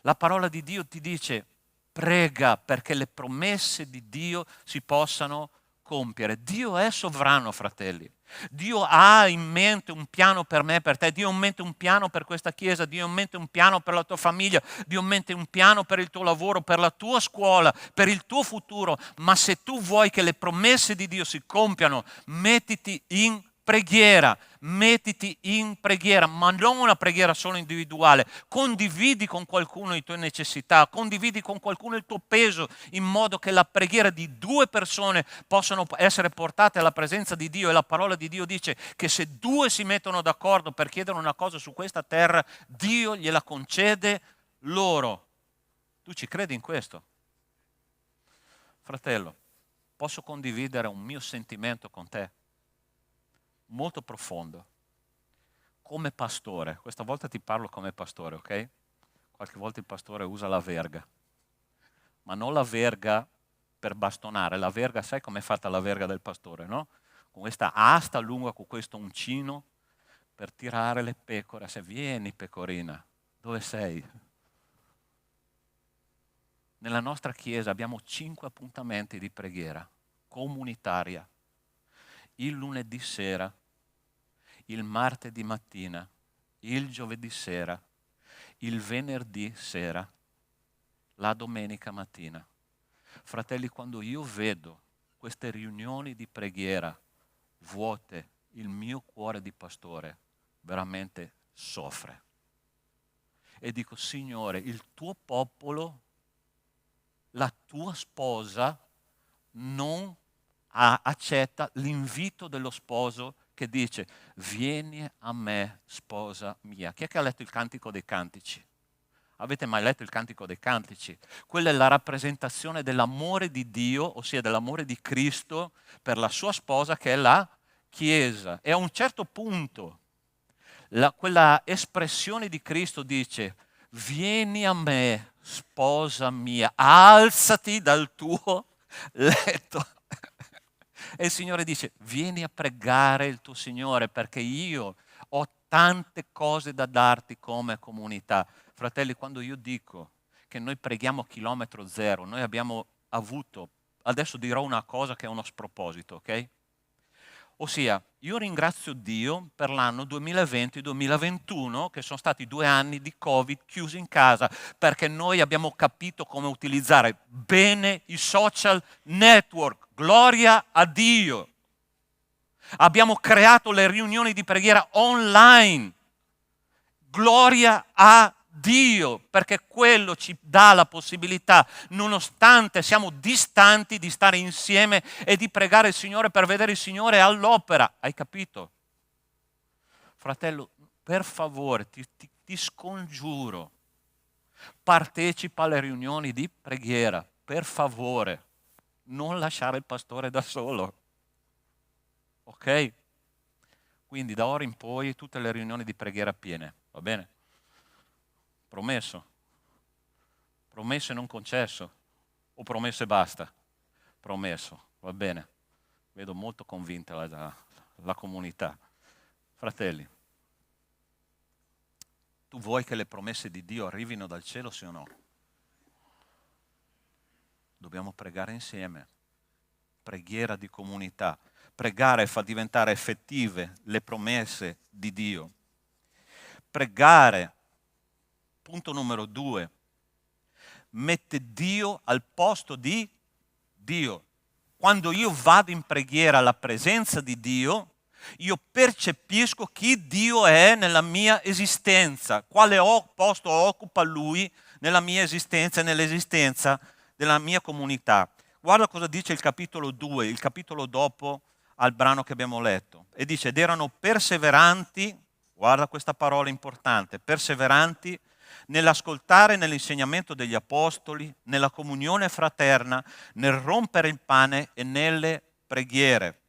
La parola di Dio ti dice: prega perché le promesse di Dio si possano compiere. Dio è sovrano, fratelli. Dio ha in mente un piano per me e per te. Dio ha in mente un piano per questa chiesa. Dio ha in mente un piano per la tua famiglia. Dio ha in mente un piano per il tuo lavoro, per la tua scuola, per il tuo futuro. Ma se tu vuoi che le promesse di Dio si compiano, mettiti in preghiera, ma non una preghiera solo individuale. Condividi con qualcuno le tue necessità, condividi con qualcuno il tuo peso, in modo che la preghiera di 2 persone possano essere portate alla presenza di Dio. E la parola di Dio dice che se 2 si mettono d'accordo per chiedere una cosa su questa terra, Dio gliela concede loro. Tu ci credi in questo? Fratello, posso condividere un mio sentimento con te? Molto profondo. Come pastore, questa volta ti parlo come pastore, ok? Qualche volta il pastore usa la verga, ma non la verga per bastonare. La verga, sai com'è fatta la verga del pastore, no? Con questa asta lunga, con questo uncino per tirare le pecore. Se vieni, pecorina, dove sei? Nella nostra chiesa abbiamo 5 appuntamenti di preghiera comunitaria. Il lunedì sera, il martedì mattina, il giovedì sera, il venerdì sera, la domenica mattina. Fratelli, quando io vedo queste riunioni di preghiera vuote, il mio cuore di pastore veramente soffre. E dico: Signore, il tuo popolo, la tua sposa non accetta l'invito dello sposo che dice: vieni a me, sposa mia. Chi è che ha letto il Cantico dei Cantici? Avete mai letto il Cantico dei Cantici? Quella è la rappresentazione dell'amore di Dio, ossia dell'amore di Cristo per la sua sposa, che è la Chiesa. E a un certo punto quella espressione di Cristo dice: vieni a me, sposa mia, alzati dal tuo letto. E il Signore dice: vieni a pregare il tuo Signore, perché io ho tante cose da darti come comunità. Fratelli, quando io dico che noi preghiamo a chilometro zero, noi abbiamo avuto, adesso dirò una cosa che è uno sproposito, ok? Ossia, io ringrazio Dio per l'anno 2020-2021, che sono stati 2 anni di Covid chiusi in casa, perché noi abbiamo capito come utilizzare bene i social network. Gloria a Dio. Abbiamo creato le riunioni di preghiera online. Gloria a Dio, perché quello ci dà la possibilità, nonostante siamo distanti, di stare insieme e di pregare il Signore per vedere il Signore all'opera. Hai capito? Fratello, per favore, ti scongiuro, partecipa alle riunioni di preghiera, per favore. Non lasciare il pastore da solo. Ok? Quindi da ora in poi tutte le riunioni di preghiera piene, va bene? Promesso? Promesso e non concesso? O promesso e basta? Promesso, va bene. Vedo molto convinta la comunità. Fratelli, tu vuoi che le promesse di Dio arrivino dal cielo, sì o no? Dobbiamo pregare insieme. Preghiera di comunità. Pregare fa diventare effettive le promesse di Dio. Pregare, punto numero 2, mette Dio al posto di Dio. Quando io vado in preghiera alla presenza di Dio, io percepisco chi Dio è nella mia esistenza, quale posto occupa Lui nella mia esistenza e nell'esistenza della mia comunità. Guarda cosa dice il capitolo 2, il capitolo dopo al brano che abbiamo letto. E dice: ed erano perseveranti, guarda questa parola importante, perseveranti nell'ascoltare nell'insegnamento degli apostoli, nella comunione fraterna, nel rompere il pane e nelle preghiere.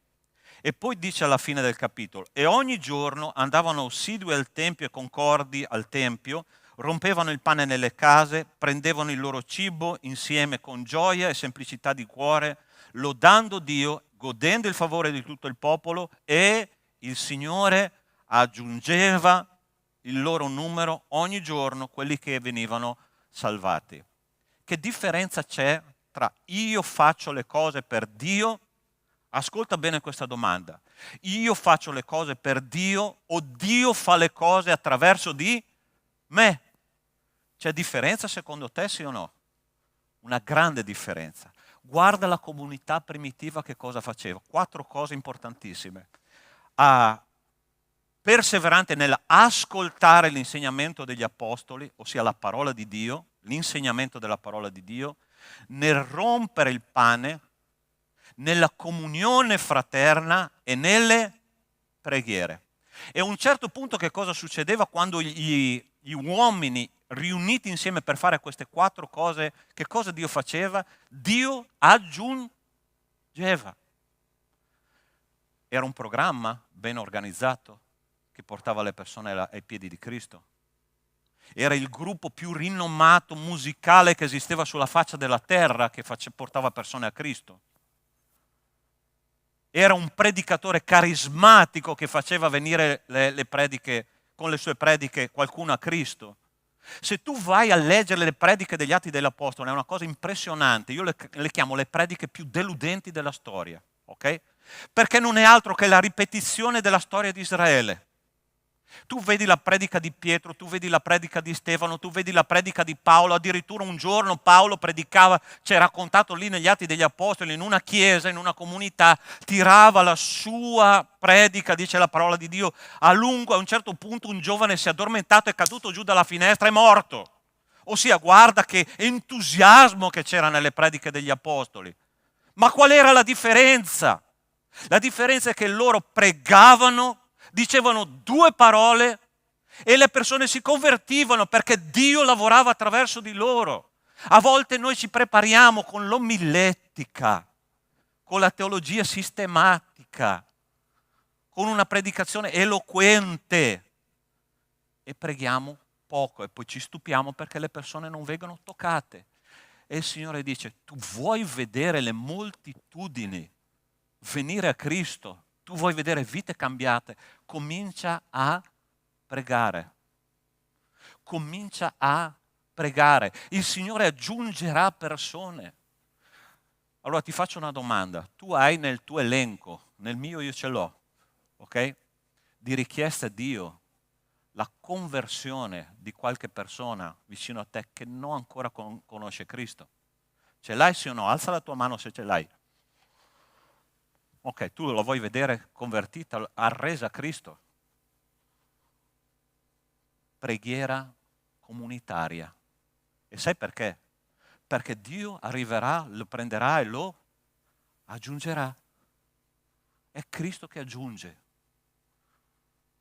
E poi dice alla fine del capitolo, e ogni giorno andavano ossidui al Tempio e concordi al Tempio, rompevano il pane nelle case, prendevano il loro cibo insieme con gioia e semplicità di cuore, lodando Dio, godendo il favore di tutto il popolo, e il Signore aggiungeva il loro numero ogni giorno, quelli che venivano salvati. Che differenza c'è tra io faccio le cose per Dio? Ascolta bene questa domanda. Io faccio le cose per Dio o Dio fa le cose attraverso di me? C'è differenza secondo te, sì o no? Una grande differenza. Guarda la comunità primitiva che cosa faceva. 4 cose importantissime. Perseverante nell'ascoltare l'insegnamento degli apostoli, ossia la parola di Dio, l'insegnamento della parola di Dio, nel rompere il pane, nella comunione fraterna e nelle preghiere. E a un certo punto che cosa succedeva quando gli uomini riuniti insieme per fare queste 4 cose, che cosa Dio faceva? Dio aggiungeva. Era un programma ben organizzato che portava le persone ai piedi di Cristo. Era il gruppo più rinomato musicale che esisteva sulla faccia della terra che portava persone a Cristo. Era un predicatore carismatico che faceva venire le prediche, con le sue prediche qualcuno a Cristo. Se tu vai a leggere le prediche degli Atti degli Apostoli è una cosa impressionante, io le chiamo le prediche più deludenti della storia, ok? Perché non è altro che la ripetizione della storia di Israele. Tu vedi la predica di Pietro, tu vedi la predica di Stefano, tu vedi la predica di Paolo, addirittura un giorno Paolo predicava, c'è raccontato lì negli Atti degli Apostoli, in una chiesa, in una comunità, tirava la sua predica, dice la parola di Dio, a lungo. A un certo punto un giovane si è addormentato, è caduto giù dalla finestra, è morto. Ossia, guarda che entusiasmo che c'era nelle prediche degli Apostoli. Ma qual era la differenza? La differenza è che loro pregavano, dicevano 2 parole e le persone si convertivano perché Dio lavorava attraverso di loro. A volte noi ci prepariamo con l'omilettica, con la teologia sistematica, con una predicazione eloquente e preghiamo poco e poi ci stupiamo perché le persone non vengono toccate. E il Signore dice, tu vuoi vedere le moltitudini venire a Cristo, tu vuoi vedere vite cambiate, comincia a pregare. Comincia a pregare. Il Signore aggiungerà persone. Allora ti faccio una domanda. Tu hai nel tuo elenco, nel mio io ce l'ho, ok? Di richiesta a Dio la conversione di qualche persona vicino a te che non ancora conosce Cristo. Ce l'hai sì o no? Alza la tua mano se ce l'hai. Ok, tu lo vuoi vedere convertita, arresa a Cristo. Preghiera comunitaria. E sai perché? Perché Dio arriverà, lo prenderà e lo aggiungerà. È Cristo che aggiunge.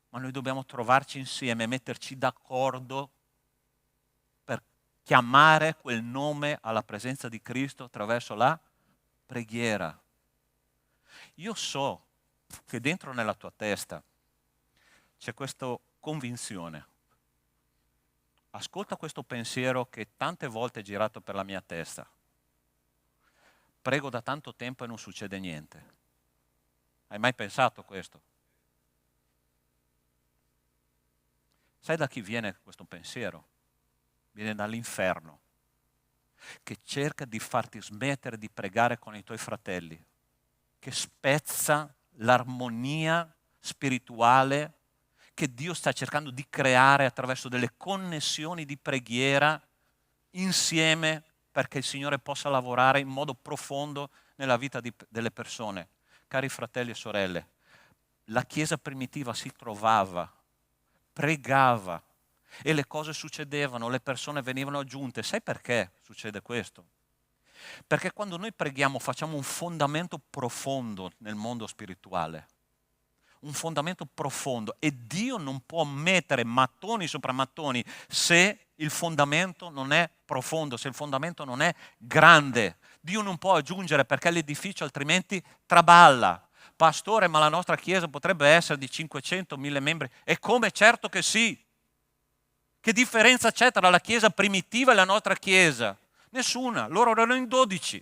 Ma noi dobbiamo trovarci insieme, metterci d'accordo per chiamare quel nome alla presenza di Cristo attraverso la preghiera. Io so che dentro nella tua testa c'è questa convinzione. Ascolta questo pensiero che tante volte è girato per la mia testa. Prego da tanto tempo e non succede niente. Hai mai pensato questo? Sai da chi viene questo pensiero? Viene dall'inferno, che cerca di farti smettere di pregare con i tuoi fratelli, che spezza l'armonia spirituale che Dio sta cercando di creare attraverso delle connessioni di preghiera insieme perché il Signore possa lavorare in modo profondo nella vita delle persone. Cari fratelli e sorelle, la Chiesa primitiva si trovava, pregava e le cose succedevano, le persone venivano aggiunte. Sai perché succede questo? Perché quando noi preghiamo facciamo un fondamento profondo nel mondo spirituale, un fondamento profondo, e Dio non può mettere mattoni sopra mattoni se il fondamento non è profondo, se il fondamento non è grande. Dio non può aggiungere perché l'edificio altrimenti traballa. pastore, ma la nostra chiesa potrebbe essere di 500, 1000 membri. E come? Certo che sì. Che differenza c'è tra la chiesa primitiva e la nostra chiesa? Nessuna, loro erano in 12.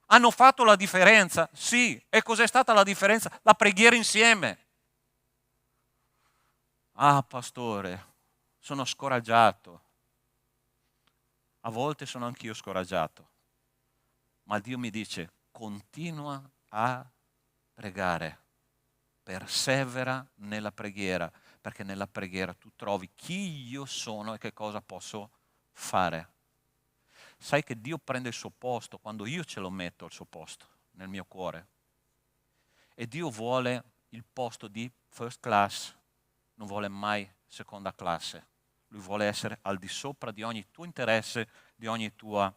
Hanno fatto la differenza? Sì. E cos'è stata la differenza? La preghiera insieme. Ah, pastore, sono scoraggiato. A volte sono anch'io scoraggiato. Ma Dio mi dice, continua a pregare, persevera nella preghiera, perché nella preghiera tu trovi chi io sono e che cosa posso fare. Sai che Dio prende il suo posto quando io ce lo metto al suo posto, nel mio cuore. E Dio vuole il posto di first class, non vuole mai seconda classe. Lui vuole essere al di sopra di ogni tuo interesse, di ogni tuo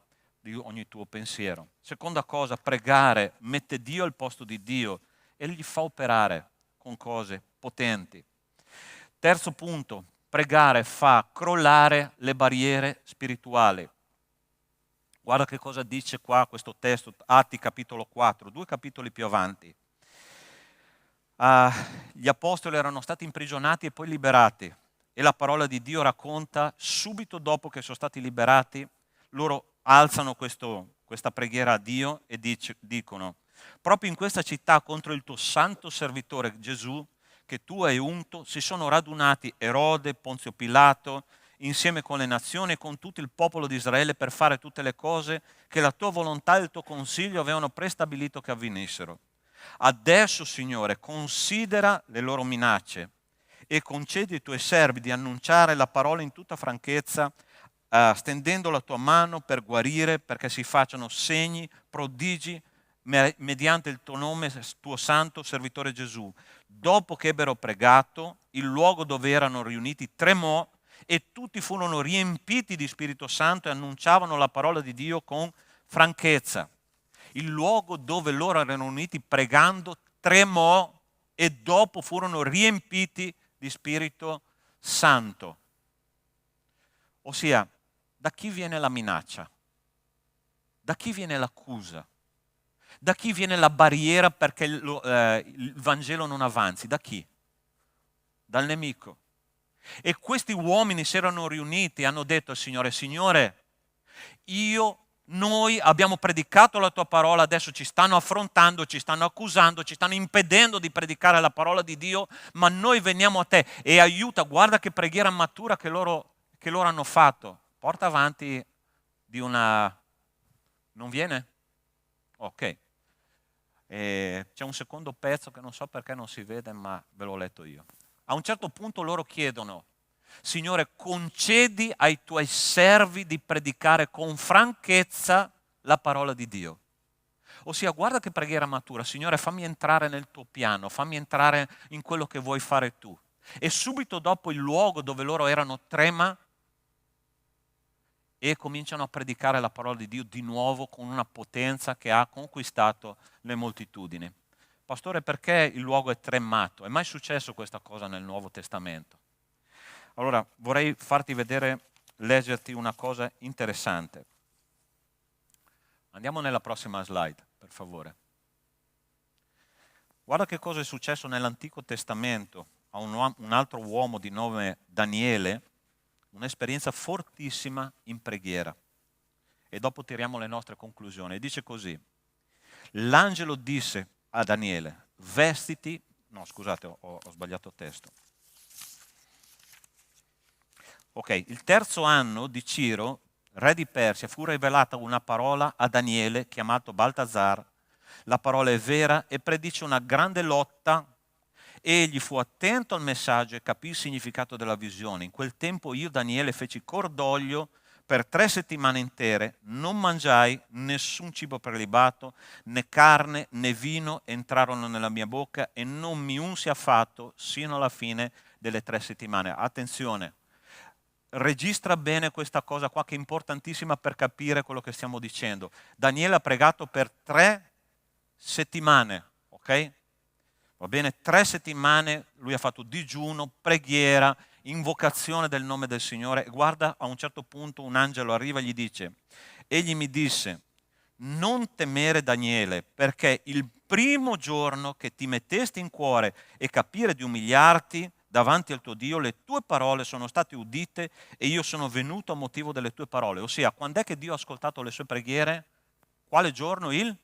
pensiero. Seconda cosa, pregare mette Dio al posto di Dio e gli fa operare con cose potenti. Terzo punto, pregare fa crollare le barriere spirituali. Guarda che cosa dice qua questo testo, Atti capitolo 4, 2 capitoli più avanti. Gli apostoli erano stati imprigionati e poi liberati. E la parola di Dio racconta, subito dopo che sono stati liberati, loro alzano questa preghiera a Dio e dicono, proprio in questa città contro il tuo santo servitore Gesù, che tu hai unto, si sono radunati Erode, Ponzio Pilato, insieme con le nazioni e con tutto il popolo di Israele per fare tutte le cose che la tua volontà e il tuo consiglio avevano prestabilito che avvenissero. Adesso, Signore, considera le loro minacce e concedi ai tuoi servi di annunciare la parola in tutta franchezza, stendendo la tua mano per guarire, perché si facciano segni, prodigi, mediante il tuo nome, tuo santo servitore Gesù. Dopo che ebbero pregato, il luogo dove erano riuniti tremò e tutti furono riempiti di Spirito Santo e annunciavano la parola di Dio con franchezza. Il luogo dove loro erano riuniti pregando tremò e dopo furono riempiti di Spirito Santo. Ossia, da chi viene la minaccia? Da chi viene l'accusa? Da chi viene la barriera perché il Vangelo non avanzi? Da chi? Dal nemico. E questi uomini si erano riuniti e hanno detto al Signore, Signore, noi abbiamo predicato la tua parola, adesso ci stanno affrontando, ci stanno accusando, ci stanno impedendo di predicare la parola di Dio, ma noi veniamo a te e aiuta, guarda che preghiera matura che loro hanno fatto. Porta avanti di una... Non viene? Ok. C'è un secondo pezzo che non so perché non si vede, ma ve l'ho letto io. A un certo punto loro chiedono, Signore, concedi ai tuoi servi di predicare con franchezza la parola di Dio. Ossia, guarda che preghiera matura, Signore, fammi entrare nel tuo piano, fammi entrare in quello che vuoi fare tu. E subito dopo il luogo dove loro erano trema e cominciano a predicare la parola di Dio di nuovo con una potenza che ha conquistato le moltitudini. Pastore, perché il luogo è tremato? È mai successo questa cosa nel Nuovo Testamento? Allora, vorrei leggerti una cosa interessante. Andiamo nella prossima slide, per favore. Guarda che cosa è successo nell'Antico Testamento a un altro uomo di nome Daniele, un'esperienza fortissima in preghiera. E dopo tiriamo le nostre conclusioni. Dice così, l'angelo disse a Daniele, vestiti, no scusate ho sbagliato testo. Ok, il terzo anno di Ciro, re di Persia, fu rivelata una parola a Daniele, chiamato Baltasar. La parola è vera e predice una grande lotta. Egli fu attento al messaggio e capì il significato della visione. In quel tempo io, Daniele, feci cordoglio per 3 settimane intere, non mangiai nessun cibo prelibato, né carne né vino entrarono nella mia bocca e non mi unsi affatto sino alla fine delle 3 settimane. Attenzione, registra bene questa cosa qua che è importantissima per capire quello che stiamo dicendo. Daniele ha pregato per 3 settimane, ok? Va bene? 3 settimane lui ha fatto digiuno, preghiera, invocazione del nome del Signore. E guarda, a un certo punto un angelo arriva e gli dice, egli mi disse, non temere Daniele, perché il primo giorno che ti mettesti in cuore e capire di umiliarti davanti al tuo Dio, le tue parole sono state udite e io sono venuto a motivo delle tue parole. Ossia, quando è che Dio ha ascoltato le sue preghiere? Quale giorno? Il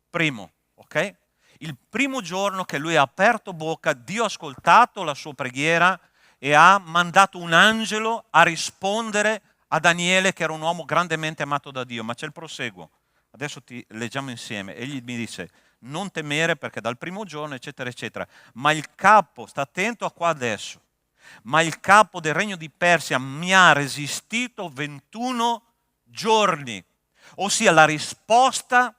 primo, ok? Il primo giorno che lui ha aperto bocca, Dio ha ascoltato la sua preghiera e ha mandato un angelo a rispondere a Daniele, che era un uomo grandemente amato da Dio. Ma c'è il proseguo. Adesso ti leggiamo insieme. Egli mi dice: non temere perché dal primo giorno, eccetera, eccetera. Ma il capo, sta attento a qua adesso, ma il capo del regno di Persia mi ha resistito 21 giorni. Ossia, la risposta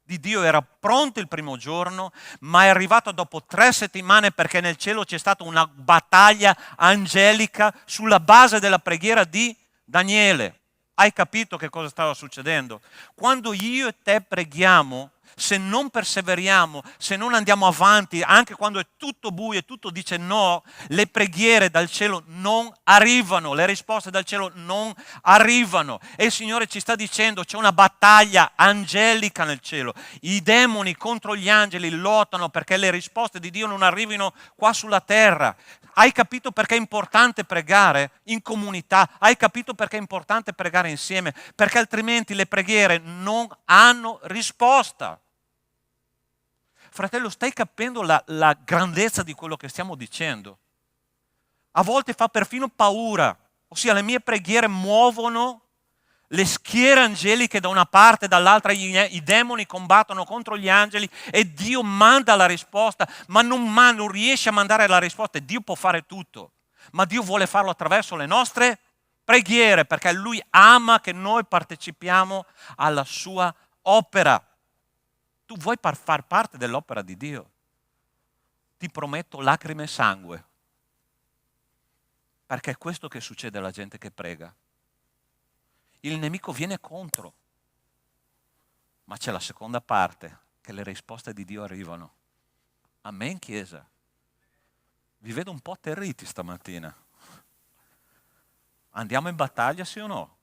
di Dio era pronta il primo giorno, ma è arrivata dopo 3 settimane, perché nel cielo c'è stata una battaglia angelica sulla base della preghiera di Daniele. Hai capito che cosa stava succedendo? Quando io e te preghiamo, se non perseveriamo, se non andiamo avanti, anche quando è tutto buio e tutto dice no, le preghiere dal cielo non arrivano, le risposte dal cielo non arrivano. E il Signore ci sta dicendo: c'è una battaglia angelica nel cielo. I demoni contro gli angeli lottano perché le risposte di Dio non arrivino qua sulla terra. Hai capito perché è importante pregare in comunità? Hai capito perché è importante pregare insieme? Perché altrimenti le preghiere non hanno risposta. Fratello, stai capendo la grandezza di quello che stiamo dicendo? A volte fa perfino paura. Ossia, le mie preghiere muovono le schiere angeliche da una parte e dall'altra, i demoni combattono contro gli angeli e Dio manda la risposta, ma non riesce a mandare la risposta. Dio può fare tutto, ma Dio vuole farlo attraverso le nostre preghiere, perché Lui ama che noi partecipiamo alla sua opera. Tu vuoi far parte dell'opera di Dio? Ti prometto lacrime e sangue, perché è questo che succede alla gente che prega. Il nemico viene contro, ma c'è la seconda parte, che le risposte di Dio arrivano. Amen, Chiesa. Vi vedo un po' atterriti stamattina. Andiamo in battaglia, sì o no?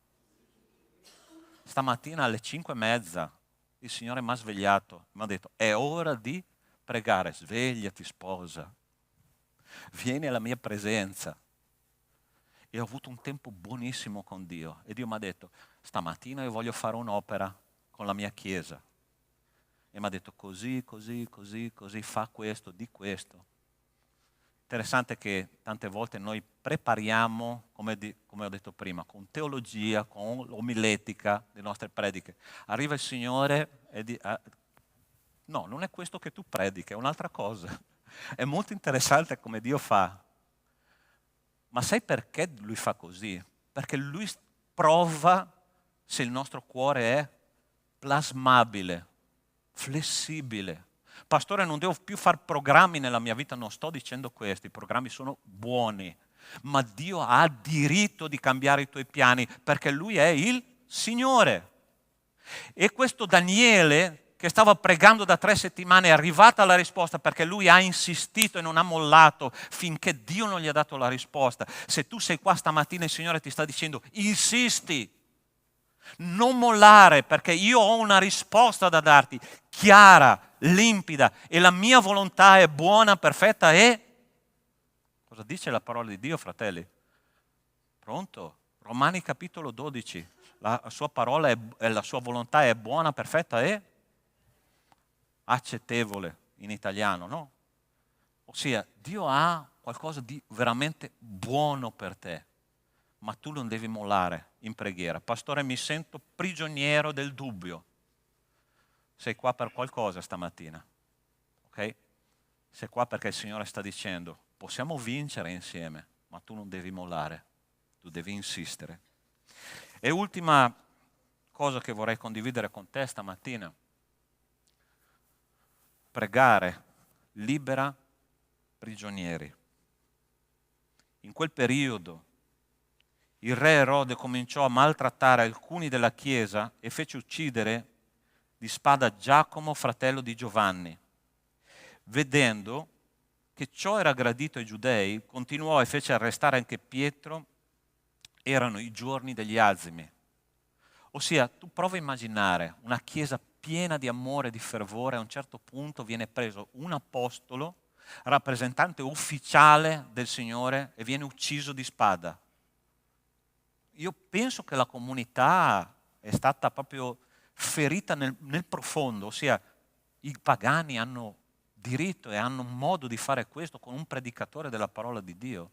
Stamattina alle 5:30 il Signore mi ha svegliato, mi ha detto: è ora di pregare, svegliati sposa, vieni alla mia presenza. E ho avuto un tempo buonissimo con Dio. E Dio mi ha detto: stamattina io voglio fare un'opera con la mia chiesa. E mi ha detto: così, fa questo, di questo. Interessante che tante volte noi prepariamo, come ho detto prima, con teologia, con omiletica le nostre prediche. Arriva il Signore e dice: no, non è questo che tu predichi, è un'altra cosa. È molto interessante come Dio fa. Ma sai perché Lui fa così? Perché Lui prova se il nostro cuore è plasmabile, flessibile. Pastore, non devo più fare programmi nella mia vita, non sto dicendo questo, i programmi sono buoni, ma Dio ha diritto di cambiare i tuoi piani, perché Lui è il Signore. E questo Daniele, che stava pregando da 3 settimane, è arrivata la risposta perché lui ha insistito e non ha mollato finché Dio non gli ha dato la risposta. Se tu sei qua stamattina, il Signore ti sta dicendo: insisti, non mollare, perché io ho una risposta da darti, chiara, limpida, e la mia volontà è buona, perfetta e... Cosa dice la parola di Dio, fratelli? Pronto? Romani capitolo 12. La sua parola la sua volontà è buona, perfetta e accettevole in italiano, no? Ossia, Dio ha qualcosa di veramente buono per te, ma tu non devi mollare in preghiera. Pastore, mi sento prigioniero del dubbio. Sei qua per qualcosa stamattina, ok? Sei qua perché il Signore sta dicendo: possiamo vincere insieme, ma tu non devi mollare, tu devi insistere. E ultima cosa che vorrei condividere con te stamattina: pregare libera prigionieri. In quel periodo il re Erode cominciò a maltrattare alcuni della Chiesa e fece uccidere di spada Giacomo, fratello di Giovanni. Vedendo che ciò era gradito ai giudei, continuò e fece arrestare anche Pietro. Erano i giorni degli azimi. Ossia, tu prova a immaginare una chiesa piena di amore e di fervore, a un certo punto viene preso un apostolo, rappresentante ufficiale del Signore, e viene ucciso di spada. Io penso che la comunità è stata proprio ferita nel profondo, ossia i pagani hanno diritto e hanno modo di fare questo con un predicatore della parola di Dio.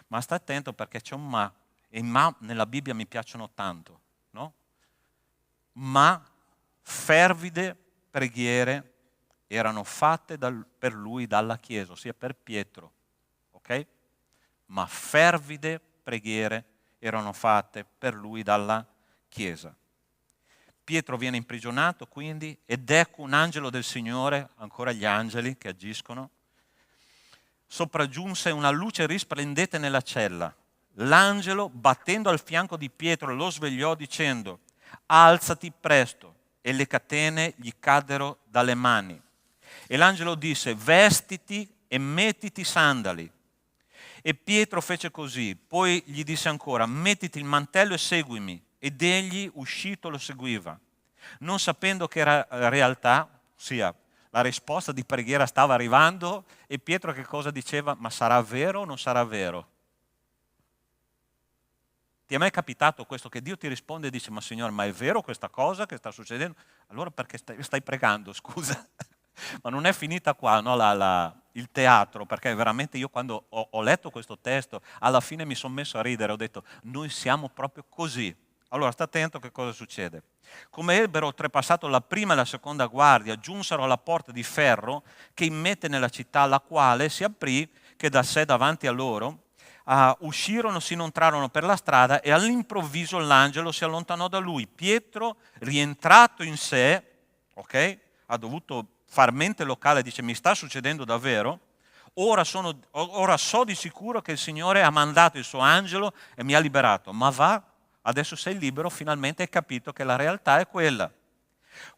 Ma sta attento, perché c'è un ma, e i ma nella Bibbia mi piacciono tanto, no? Ma fervide preghiere erano fatte per lui dalla Chiesa, ossia per Pietro, ok? Ma fervide preghiere erano fatte per lui dalla Chiesa. Pietro viene imprigionato quindi, ed ecco un angelo del Signore, ancora gli angeli che agiscono, sopraggiunse una luce risplendente nella cella. L'angelo, battendo al fianco di Pietro, lo svegliò dicendo: alzati presto, e le catene gli caddero dalle mani. E l'angelo disse: vestiti e mettiti i sandali. E Pietro fece così, poi gli disse ancora: mettiti il mantello e seguimi. Ed egli, uscito, lo seguiva, non sapendo che era realtà, ossia la risposta di preghiera stava arrivando, e Pietro che cosa diceva? Ma sarà vero o non sarà vero? Ti è mai capitato questo, che Dio ti risponde e dice: ma Signore, ma è vero questa cosa che sta succedendo? Allora perché stai pregando, scusa? Ma non è finita qua, no, il teatro, perché veramente io quando ho letto questo testo, alla fine mi sono messo a ridere, ho detto: noi siamo proprio così. Allora sta attento che cosa succede. Come ebbero oltrepassato la prima e la seconda guardia, giunsero alla porta di ferro che immette nella città, la quale si aprì che da sé davanti a loro. Uscirono, si inoltrarono per la strada, e all'improvviso l'angelo si allontanò da lui. Pietro, rientrato in sé, ok, ha dovuto far mente locale, dice: mi sta succedendo davvero? Ora so di sicuro che il Signore ha mandato il suo angelo e mi ha liberato. Ma va, adesso sei libero, finalmente hai capito che la realtà è quella.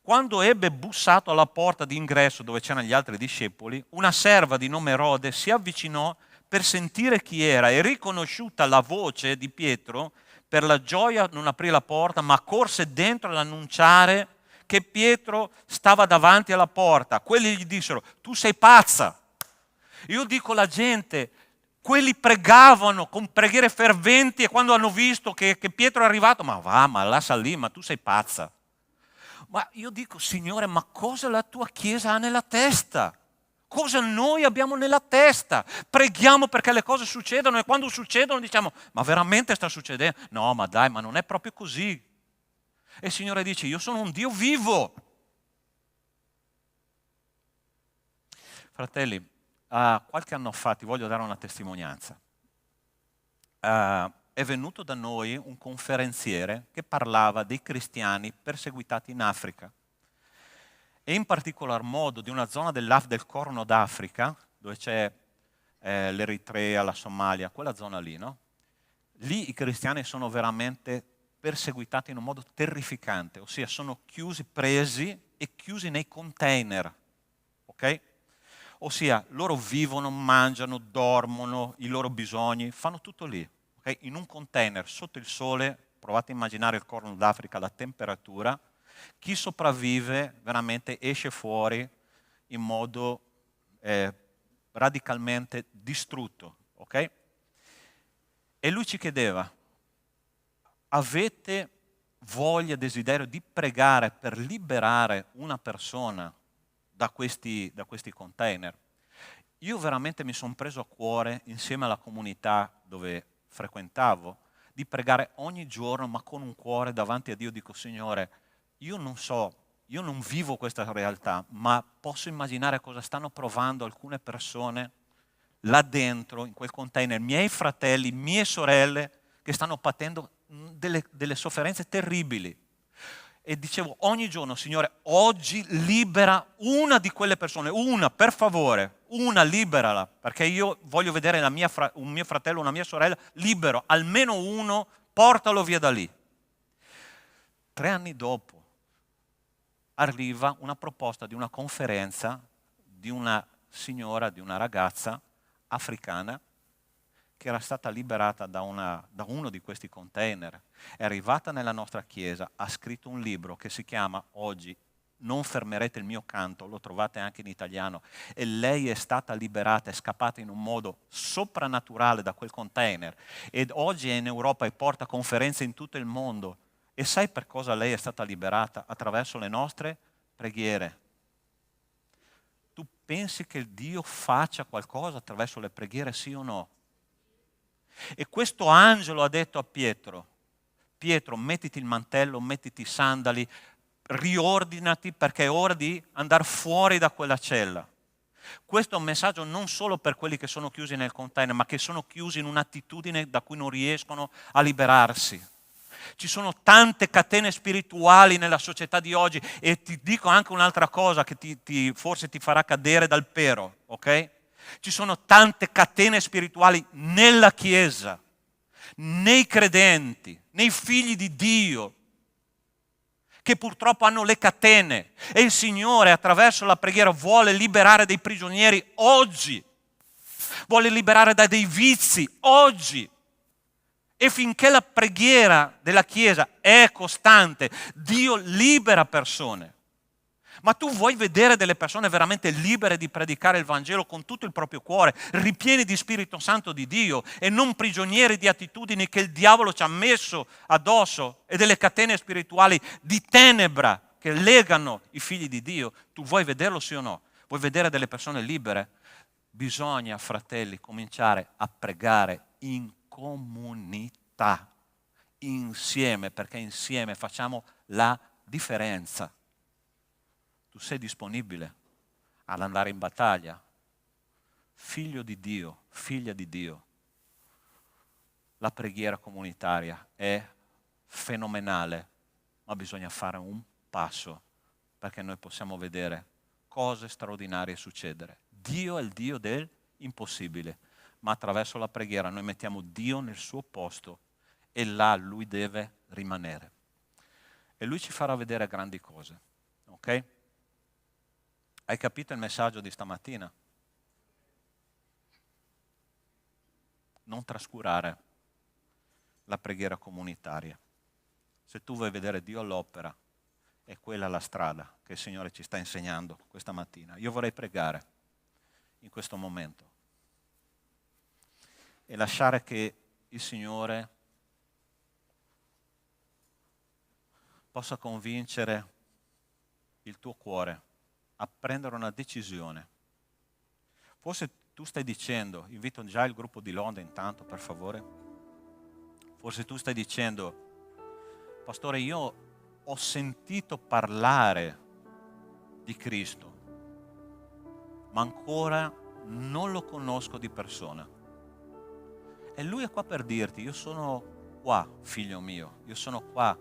Quando ebbe bussato alla porta d'ingresso dove c'erano gli altri discepoli, una serva di nome Erode si avvicinò per sentire chi era, e riconosciuta la voce di Pietro, per la gioia non aprì la porta, ma corse dentro ad annunciare che Pietro stava davanti alla porta. Quelli gli dissero: tu sei pazza. Io dico, la gente, quelli pregavano con preghiere ferventi, e quando hanno visto che Pietro è arrivato: ma va, ma lascia lì, ma tu sei pazza. Ma io dico: Signore, ma cosa la tua Chiesa ha nella testa? Cosa noi abbiamo nella testa? Preghiamo perché le cose succedano, e quando succedono diciamo: ma veramente sta succedendo? No, ma dai, ma non è proprio così. E il Signore dice: io sono un Dio vivo. Fratelli, qualche anno fa, ti voglio dare una testimonianza. È venuto da noi un conferenziere che parlava dei cristiani perseguitati in Africa, e in particolar modo di una zona del Corno d'Africa, dove c'è l'Eritrea, la Somalia, quella zona lì, no? Lì i cristiani sono veramente perseguitati in un modo terrificante, ossia sono presi e chiusi nei container, ok? Ossia loro vivono, mangiano, dormono, i loro bisogni, fanno tutto lì, okay? In un container, sotto il sole. Provate a immaginare il Corno d'Africa, la temperatura. Chi sopravvive veramente esce fuori in modo radicalmente distrutto, ok? E lui ci chiedeva: avete voglia, desiderio di pregare per liberare una persona da questi container? Io veramente mi sono preso a cuore, insieme alla comunità dove frequentavo, di pregare ogni giorno, ma con un cuore davanti a Dio. Dico: Signore, io non so, io non vivo questa realtà, ma posso immaginare cosa stanno provando alcune persone là dentro, in quel container, miei fratelli, mie sorelle, che stanno patendo delle sofferenze terribili. E dicevo ogni giorno: Signore, oggi libera una di quelle persone, una, per favore, una, liberala, perché io voglio vedere un mio fratello, una mia sorella libero, almeno uno, portalo via da lì. 3 anni dopo arriva una proposta di una conferenza di una signora, di una ragazza africana, che era stata liberata da uno di questi container, è arrivata nella nostra chiesa, ha scritto un libro che si chiama oggi Non fermerete il mio canto, lo trovate anche in italiano, e lei è stata liberata, è scappata in un modo soprannaturale da quel container ed oggi è in Europa e porta conferenze in tutto il mondo. E sai per cosa lei è stata liberata? Attraverso le nostre preghiere. Tu pensi che Dio faccia qualcosa attraverso le preghiere, sì o no? E questo angelo ha detto a Pietro, Pietro, mettiti il mantello, mettiti i sandali, riordinati perché è ora di andare fuori da quella cella. Questo è un messaggio non solo per quelli che sono chiusi nel container, ma che sono chiusi in un'attitudine da cui non riescono a liberarsi. Ci sono tante catene spirituali nella società di oggi e ti dico anche un'altra cosa che forse ti farà cadere dal pero, ok? Ci sono tante catene spirituali nella Chiesa, nei credenti, nei figli di Dio, che purtroppo hanno le catene e il Signore attraverso la preghiera vuole liberare dei prigionieri oggi, vuole liberare da dei vizi oggi. E finché la preghiera della Chiesa è costante, Dio libera persone. Ma tu vuoi vedere delle persone veramente libere di predicare il Vangelo con tutto il proprio cuore, ripieni di Spirito Santo di Dio e non prigionieri di attitudini che il diavolo ci ha messo addosso e delle catene spirituali di tenebra che legano i figli di Dio? Tu vuoi vederlo sì o no? Vuoi vedere delle persone libere? Bisogna, fratelli, cominciare a pregare in comunità, insieme, perché insieme facciamo la differenza. Tu sei disponibile ad andare in battaglia? Figlio di Dio, figlia di Dio. La preghiera comunitaria è fenomenale, ma bisogna fare un passo perché noi possiamo vedere cose straordinarie succedere. Dio è il Dio dell'impossibile, ma attraverso la preghiera noi mettiamo Dio nel suo posto e là Lui deve rimanere. E Lui ci farà vedere grandi cose, ok? Hai capito il messaggio di stamattina? Non trascurare la preghiera comunitaria. Se tu vuoi vedere Dio all'opera, è quella la strada che il Signore ci sta insegnando questa mattina. Io vorrei pregare in questo momento e lasciare che il Signore possa convincere il tuo cuore a prendere una decisione. Forse tu stai dicendo, invito già il gruppo di Londra intanto per favore, forse tu stai dicendo, pastore, io ho sentito parlare di Cristo, ma ancora non lo conosco di persona. E Lui è qua per dirti, io sono qua, figlio mio, io sono qua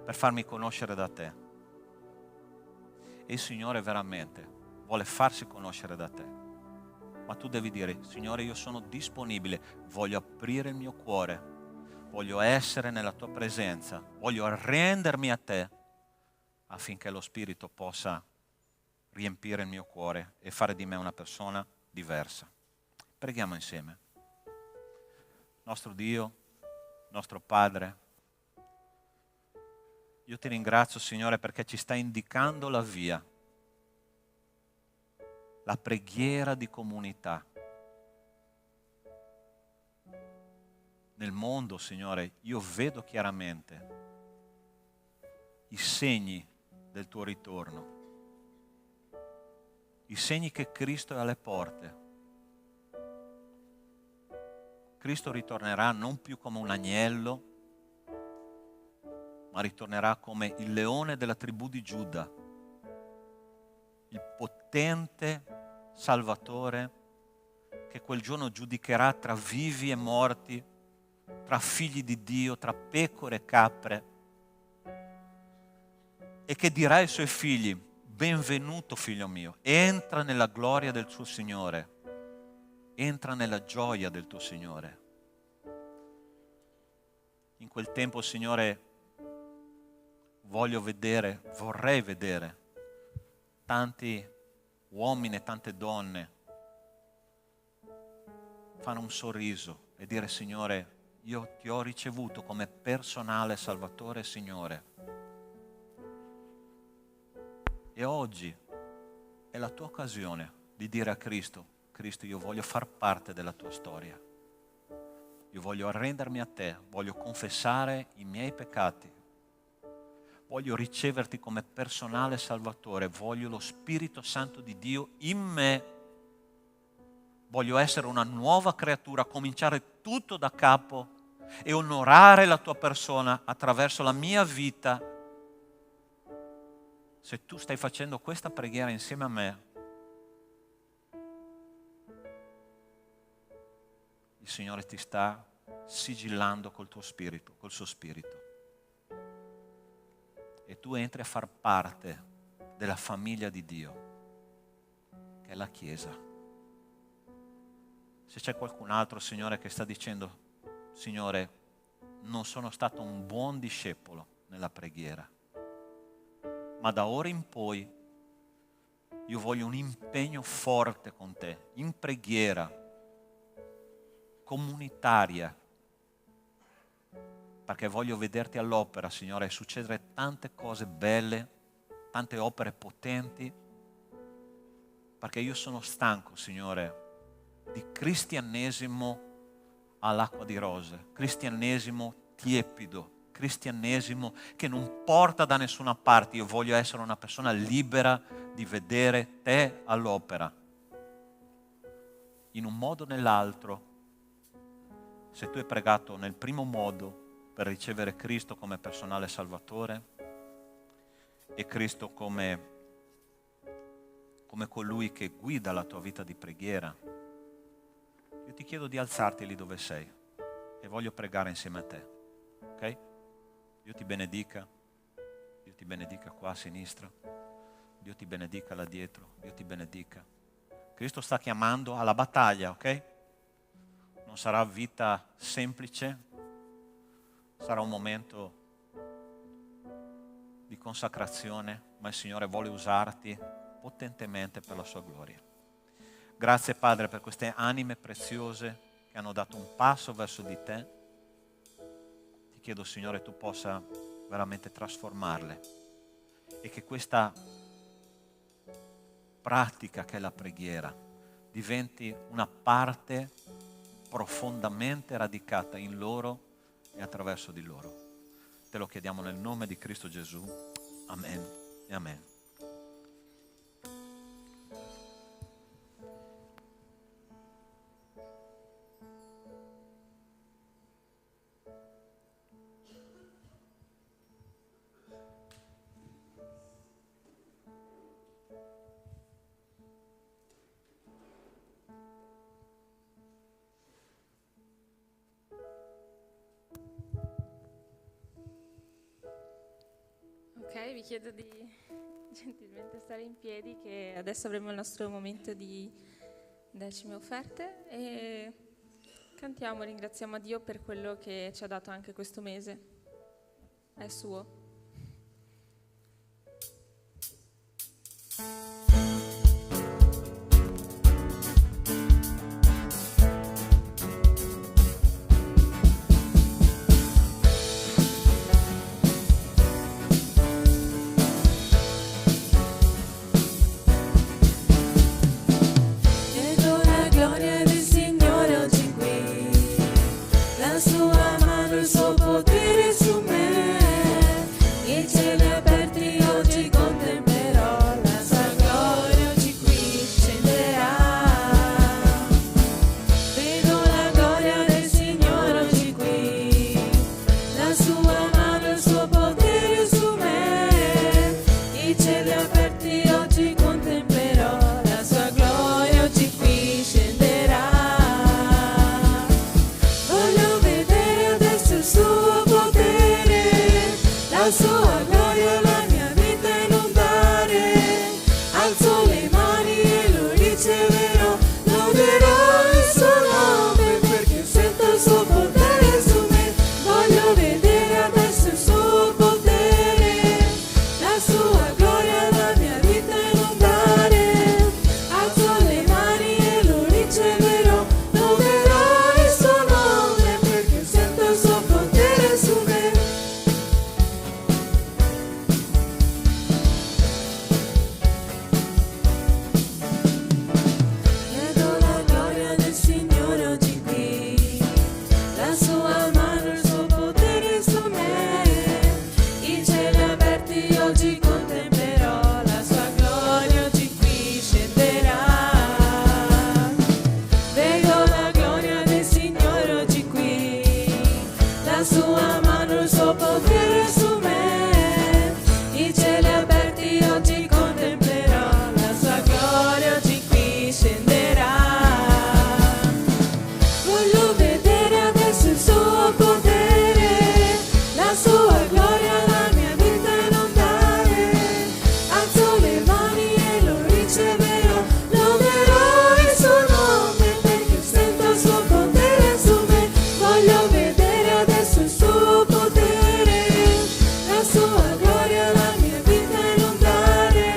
per farmi conoscere da te. E il Signore veramente vuole farsi conoscere da te. Ma tu devi dire, Signore, io sono disponibile, voglio aprire il mio cuore, voglio essere nella tua presenza, voglio arrendermi a te affinché lo Spirito possa riempire il mio cuore e fare di me una persona diversa. Preghiamo insieme. Nostro Dio, nostro Padre, io ti ringrazio, Signore, perché ci stai indicando la via, la preghiera di comunità. Nel mondo, Signore, io vedo chiaramente i segni del tuo ritorno, i segni che Cristo è alle porte. Cristo ritornerà non più come un agnello, ma ritornerà come il leone della tribù di Giuda, il potente Salvatore che quel giorno giudicherà tra vivi e morti, tra figli di Dio, tra pecore e capre, e che dirà ai suoi figli, benvenuto figlio mio, entra nella gloria del tuo Signore, entra nella gioia del tuo Signore. In quel tempo, Signore, vorrei vedere tanti uomini e tante donne fare un sorriso e dire: Signore, io ti ho ricevuto come personale Salvatore e Signore. E oggi è la tua occasione di dire a Cristo: Cristo, io voglio far parte della tua storia. Io voglio arrendermi a te, voglio confessare i miei peccati, voglio riceverti come personale Salvatore, voglio lo Spirito Santo di Dio in me, voglio essere una nuova creatura, cominciare tutto da capo e onorare la tua persona attraverso la mia vita. Se tu stai facendo questa preghiera insieme a me, il Signore ti sta sigillando col tuo spirito, col suo spirito. E tu entri a far parte della famiglia di Dio, che è la Chiesa. Se c'è qualcun altro, Signore, che sta dicendo: Signore, non sono stato un buon discepolo nella preghiera, ma da ora in poi io voglio un impegno forte con te, in preghiera, comunitaria, perché voglio vederti all'opera, Signore, e succedere tante cose belle, tante opere potenti, perché io sono stanco, Signore, di cristianesimo all'acqua di rose, cristianesimo tiepido, cristianesimo che non porta da nessuna parte. Io voglio essere una persona libera di vedere te all'opera, in un modo o nell'altro. Se tu hai pregato nel primo modo per ricevere Cristo come personale Salvatore e Cristo come colui che guida la tua vita di preghiera, io ti chiedo di alzarti lì dove sei e voglio pregare insieme a te, ok? Dio ti benedica qua a sinistra, Dio ti benedica là dietro, Dio ti benedica. Cristo sta chiamando alla battaglia, ok? Non sarà vita semplice, sarà un momento di consacrazione, ma il Signore vuole usarti potentemente per la sua gloria. Grazie, Padre, per queste anime preziose che hanno dato un passo verso di te. Ti chiedo, Signore, tu possa veramente trasformarle e che questa pratica che è la preghiera diventi una parte profondamente radicata in loro e attraverso di loro. Te lo chiediamo nel nome di Cristo Gesù. Amen e amen. Ok, vi chiedo di gentilmente stare in piedi, che adesso avremo il nostro momento di decime offerte e cantiamo e ringraziamo a Dio per quello che ci ha dato anche questo mese. È suo. Loderò la sua mano, il suo potere su me. I cieli aperti oggi contemplerò, la sua gloria oggi qui scenderà. Voglio vedere adesso il suo potere, la sua gloria, la mia vita inondare. Alzo le mani e lo riceverò, loderò il suo nome perché sento il suo potere su me. Voglio vedere adesso il suo potere, la sua gloria, la mia vita inondare.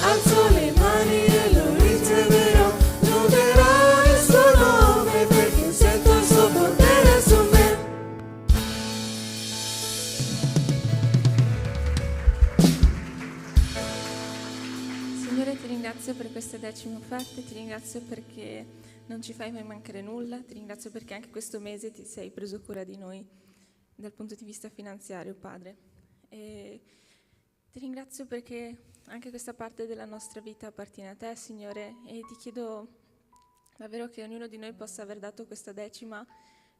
Alzo le mani e lo riceverò, loderò il suo nome perché sento il suo potere su me. Signore, ti ringrazio per queste 10 offerte, ti ringrazio perché non ci fai mai mancare nulla, ti ringrazio perché anche questo mese ti sei preso cura di noi dal punto di vista finanziario, Padre. E ti ringrazio perché anche questa parte della nostra vita appartiene a te, Signore, e ti chiedo davvero che ognuno di noi possa aver dato questa 10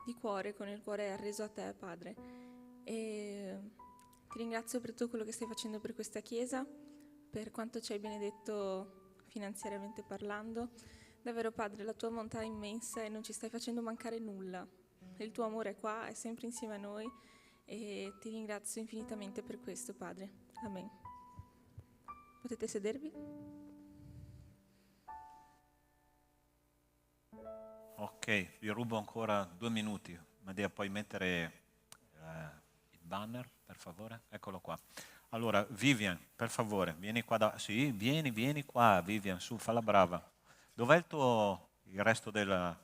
di cuore, con il cuore arreso a te, Padre. E ti ringrazio per tutto quello che stai facendo per questa Chiesa, per quanto ci hai benedetto finanziariamente parlando. Davvero, Padre, la tua bontà è immensa e non ci stai facendo mancare nulla. Il tuo amore è qua, è sempre insieme a noi e ti ringrazio infinitamente per questo, Padre. Amen. Potete sedervi? Ok, vi rubo ancora 2 minuti, ma devo poi mettere il banner, per favore. Eccolo qua. Allora, Vivian, per favore, vieni qua. Sì, vieni qua, Vivian, su, falla brava. Dov'è il resto del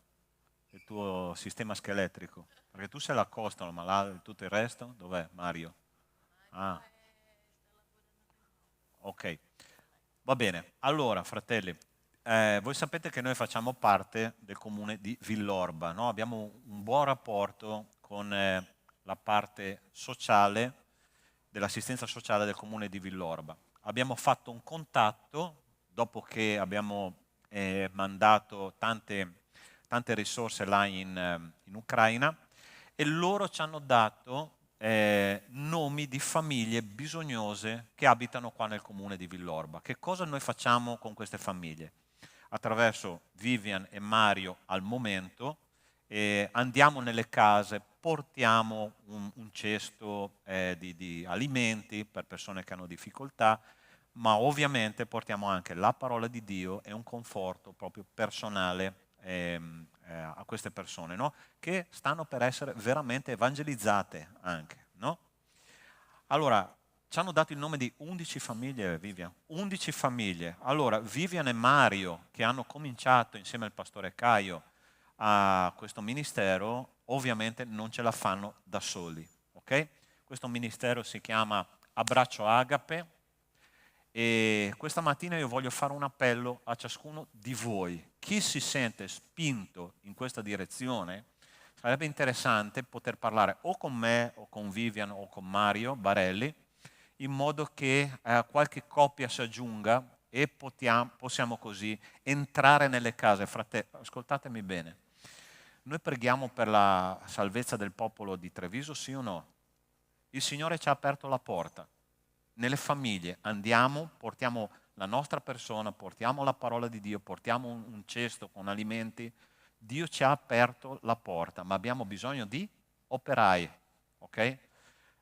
tuo sistema scheletrico? Perché tu sei l'accostolo, ma tutto il resto? Dov'è, Mario? Ah, ok. Va bene. Allora, fratelli, voi sapete che noi facciamo parte del comune di Villorba, no? Abbiamo un buon rapporto con la parte sociale dell'assistenza sociale del comune di Villorba. Abbiamo fatto un contatto dopo che abbiamo mandato tante risorse là in Ucraina e loro ci hanno dato nomi di famiglie bisognose che abitano qua nel comune di Villorba. Che cosa noi facciamo con queste famiglie? Attraverso Vivian e Mario al momento andiamo nelle case, portiamo un cesto di alimenti per persone che hanno difficoltà, ma ovviamente portiamo anche la parola di Dio e un conforto proprio personale a queste persone, no? Che stanno per essere veramente evangelizzate anche, no? Allora, ci hanno dato il nome di 11 famiglie, Vivian. 11 famiglie. Allora, Vivian e Mario, che hanno cominciato insieme al pastore Caio a questo ministero, ovviamente non ce la fanno da soli, ok? Questo ministero si chiama Abbraccio Agape e questa mattina io voglio fare un appello a ciascuno di voi. Chi si sente spinto in questa direzione, sarebbe interessante poter parlare o con me o con Vivian o con Mario Barelli, in modo che qualche coppia si aggiunga e possiamo così entrare nelle case. Fratelli, ascoltatemi bene. Noi preghiamo per la salvezza del popolo di Treviso, sì o no? Il Signore ci ha aperto la porta. Nelle famiglie andiamo, portiamo la nostra persona, portiamo la parola di Dio, portiamo un cesto con alimenti. Dio ci ha aperto la porta, ma abbiamo bisogno di operai, ok?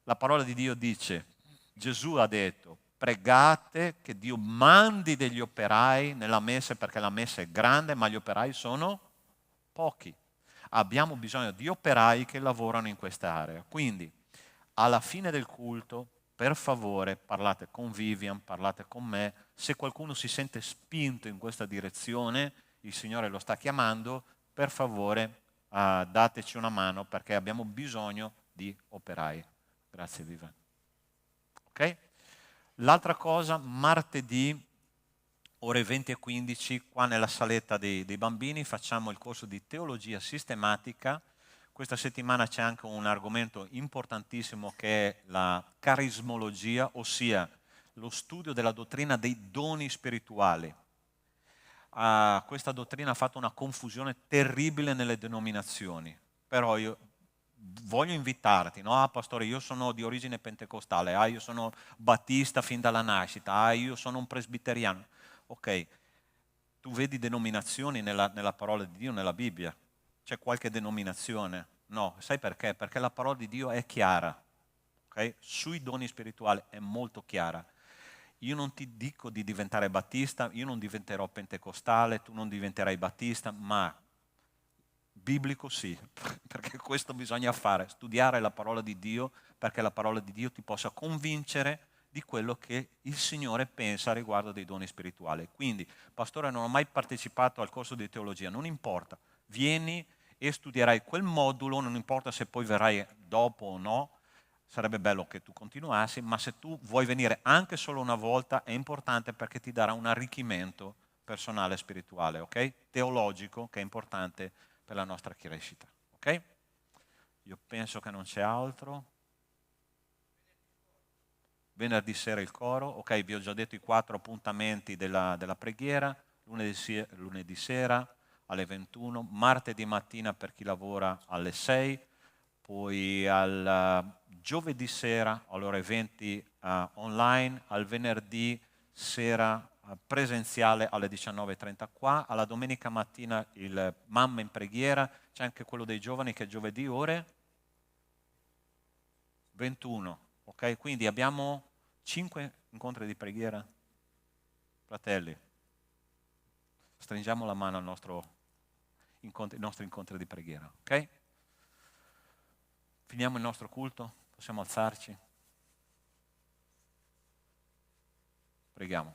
La parola di Dio dice, Gesù ha detto, pregate che Dio mandi degli operai nella messe perché la messa è grande, ma gli operai sono pochi. Abbiamo bisogno di operai che lavorano in questa area. Quindi, alla fine del culto, per favore, parlate con Vivian, parlate con me. Se qualcuno si sente spinto in questa direzione, il Signore lo sta chiamando, per favore dateci una mano perché abbiamo bisogno di operai. Grazie Vivian. Ok? L'altra cosa, martedì ore 20 e 15, qua nella saletta dei bambini facciamo il corso di teologia sistematica. Questa settimana c'è anche un argomento importantissimo che è la carismologia, ossia lo studio della dottrina dei doni spirituali. Questa dottrina ha fatto una confusione terribile nelle denominazioni, però io voglio invitarti, no? Ah, pastore, io sono di origine pentecostale, io sono battista fin dalla nascita, io sono un presbiteriano. Ok, tu vedi denominazioni nella parola di Dio, nella Bibbia? C'è qualche denominazione? No, sai perché? Perché la parola di Dio è chiara, ok? Sui doni spirituali è molto chiara. Io non ti dico di diventare battista, io non diventerò pentecostale, tu non diventerai battista, ma biblico sì, perché questo bisogna fare, studiare la parola di Dio, perché la parola di Dio ti possa convincere di quello che il Signore pensa riguardo dei doni spirituali. Quindi, pastore, non ho mai partecipato al corso di teologia, non importa, vieni e studierai quel modulo, non importa se poi verrai dopo o no, sarebbe bello che tu continuassi, ma se tu vuoi venire anche solo una volta è importante perché ti darà un arricchimento personale e spirituale, ok? Teologico, che è importante per la nostra crescita, ok? Io penso che non c'è altro. Venerdì sera il coro, ok, vi ho già detto i 4 appuntamenti della preghiera, lunedì sera alle 21, martedì mattina per chi lavora alle 6, poi al giovedì sera alle ore 20 online, al venerdì sera presenziale alle 19:30 qua, alla domenica mattina il Mamma in preghiera, c'è anche quello dei giovani che è giovedì ore 21, ok? Quindi abbiamo 5 incontri di preghiera. Fratelli, stringiamo la mano ai nostri incontri di preghiera, ok? Finiamo il nostro culto, possiamo alzarci. Preghiamo.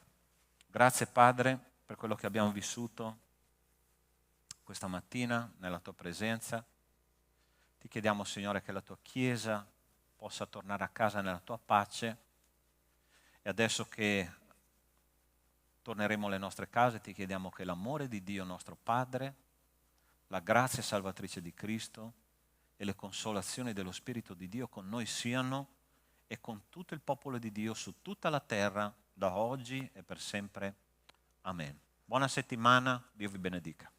Grazie Padre per quello che abbiamo vissuto questa mattina nella tua presenza. Ti chiediamo Signore che la tua Chiesa possa tornare a casa nella tua pace e adesso che torneremo alle nostre case ti chiediamo che l'amore di Dio nostro Padre, la grazia salvatrice di Cristo e le consolazioni dello Spirito di Dio con noi siano e con tutto il popolo di Dio su tutta la terra da oggi e per sempre. Amen. Buona settimana, Dio vi benedica.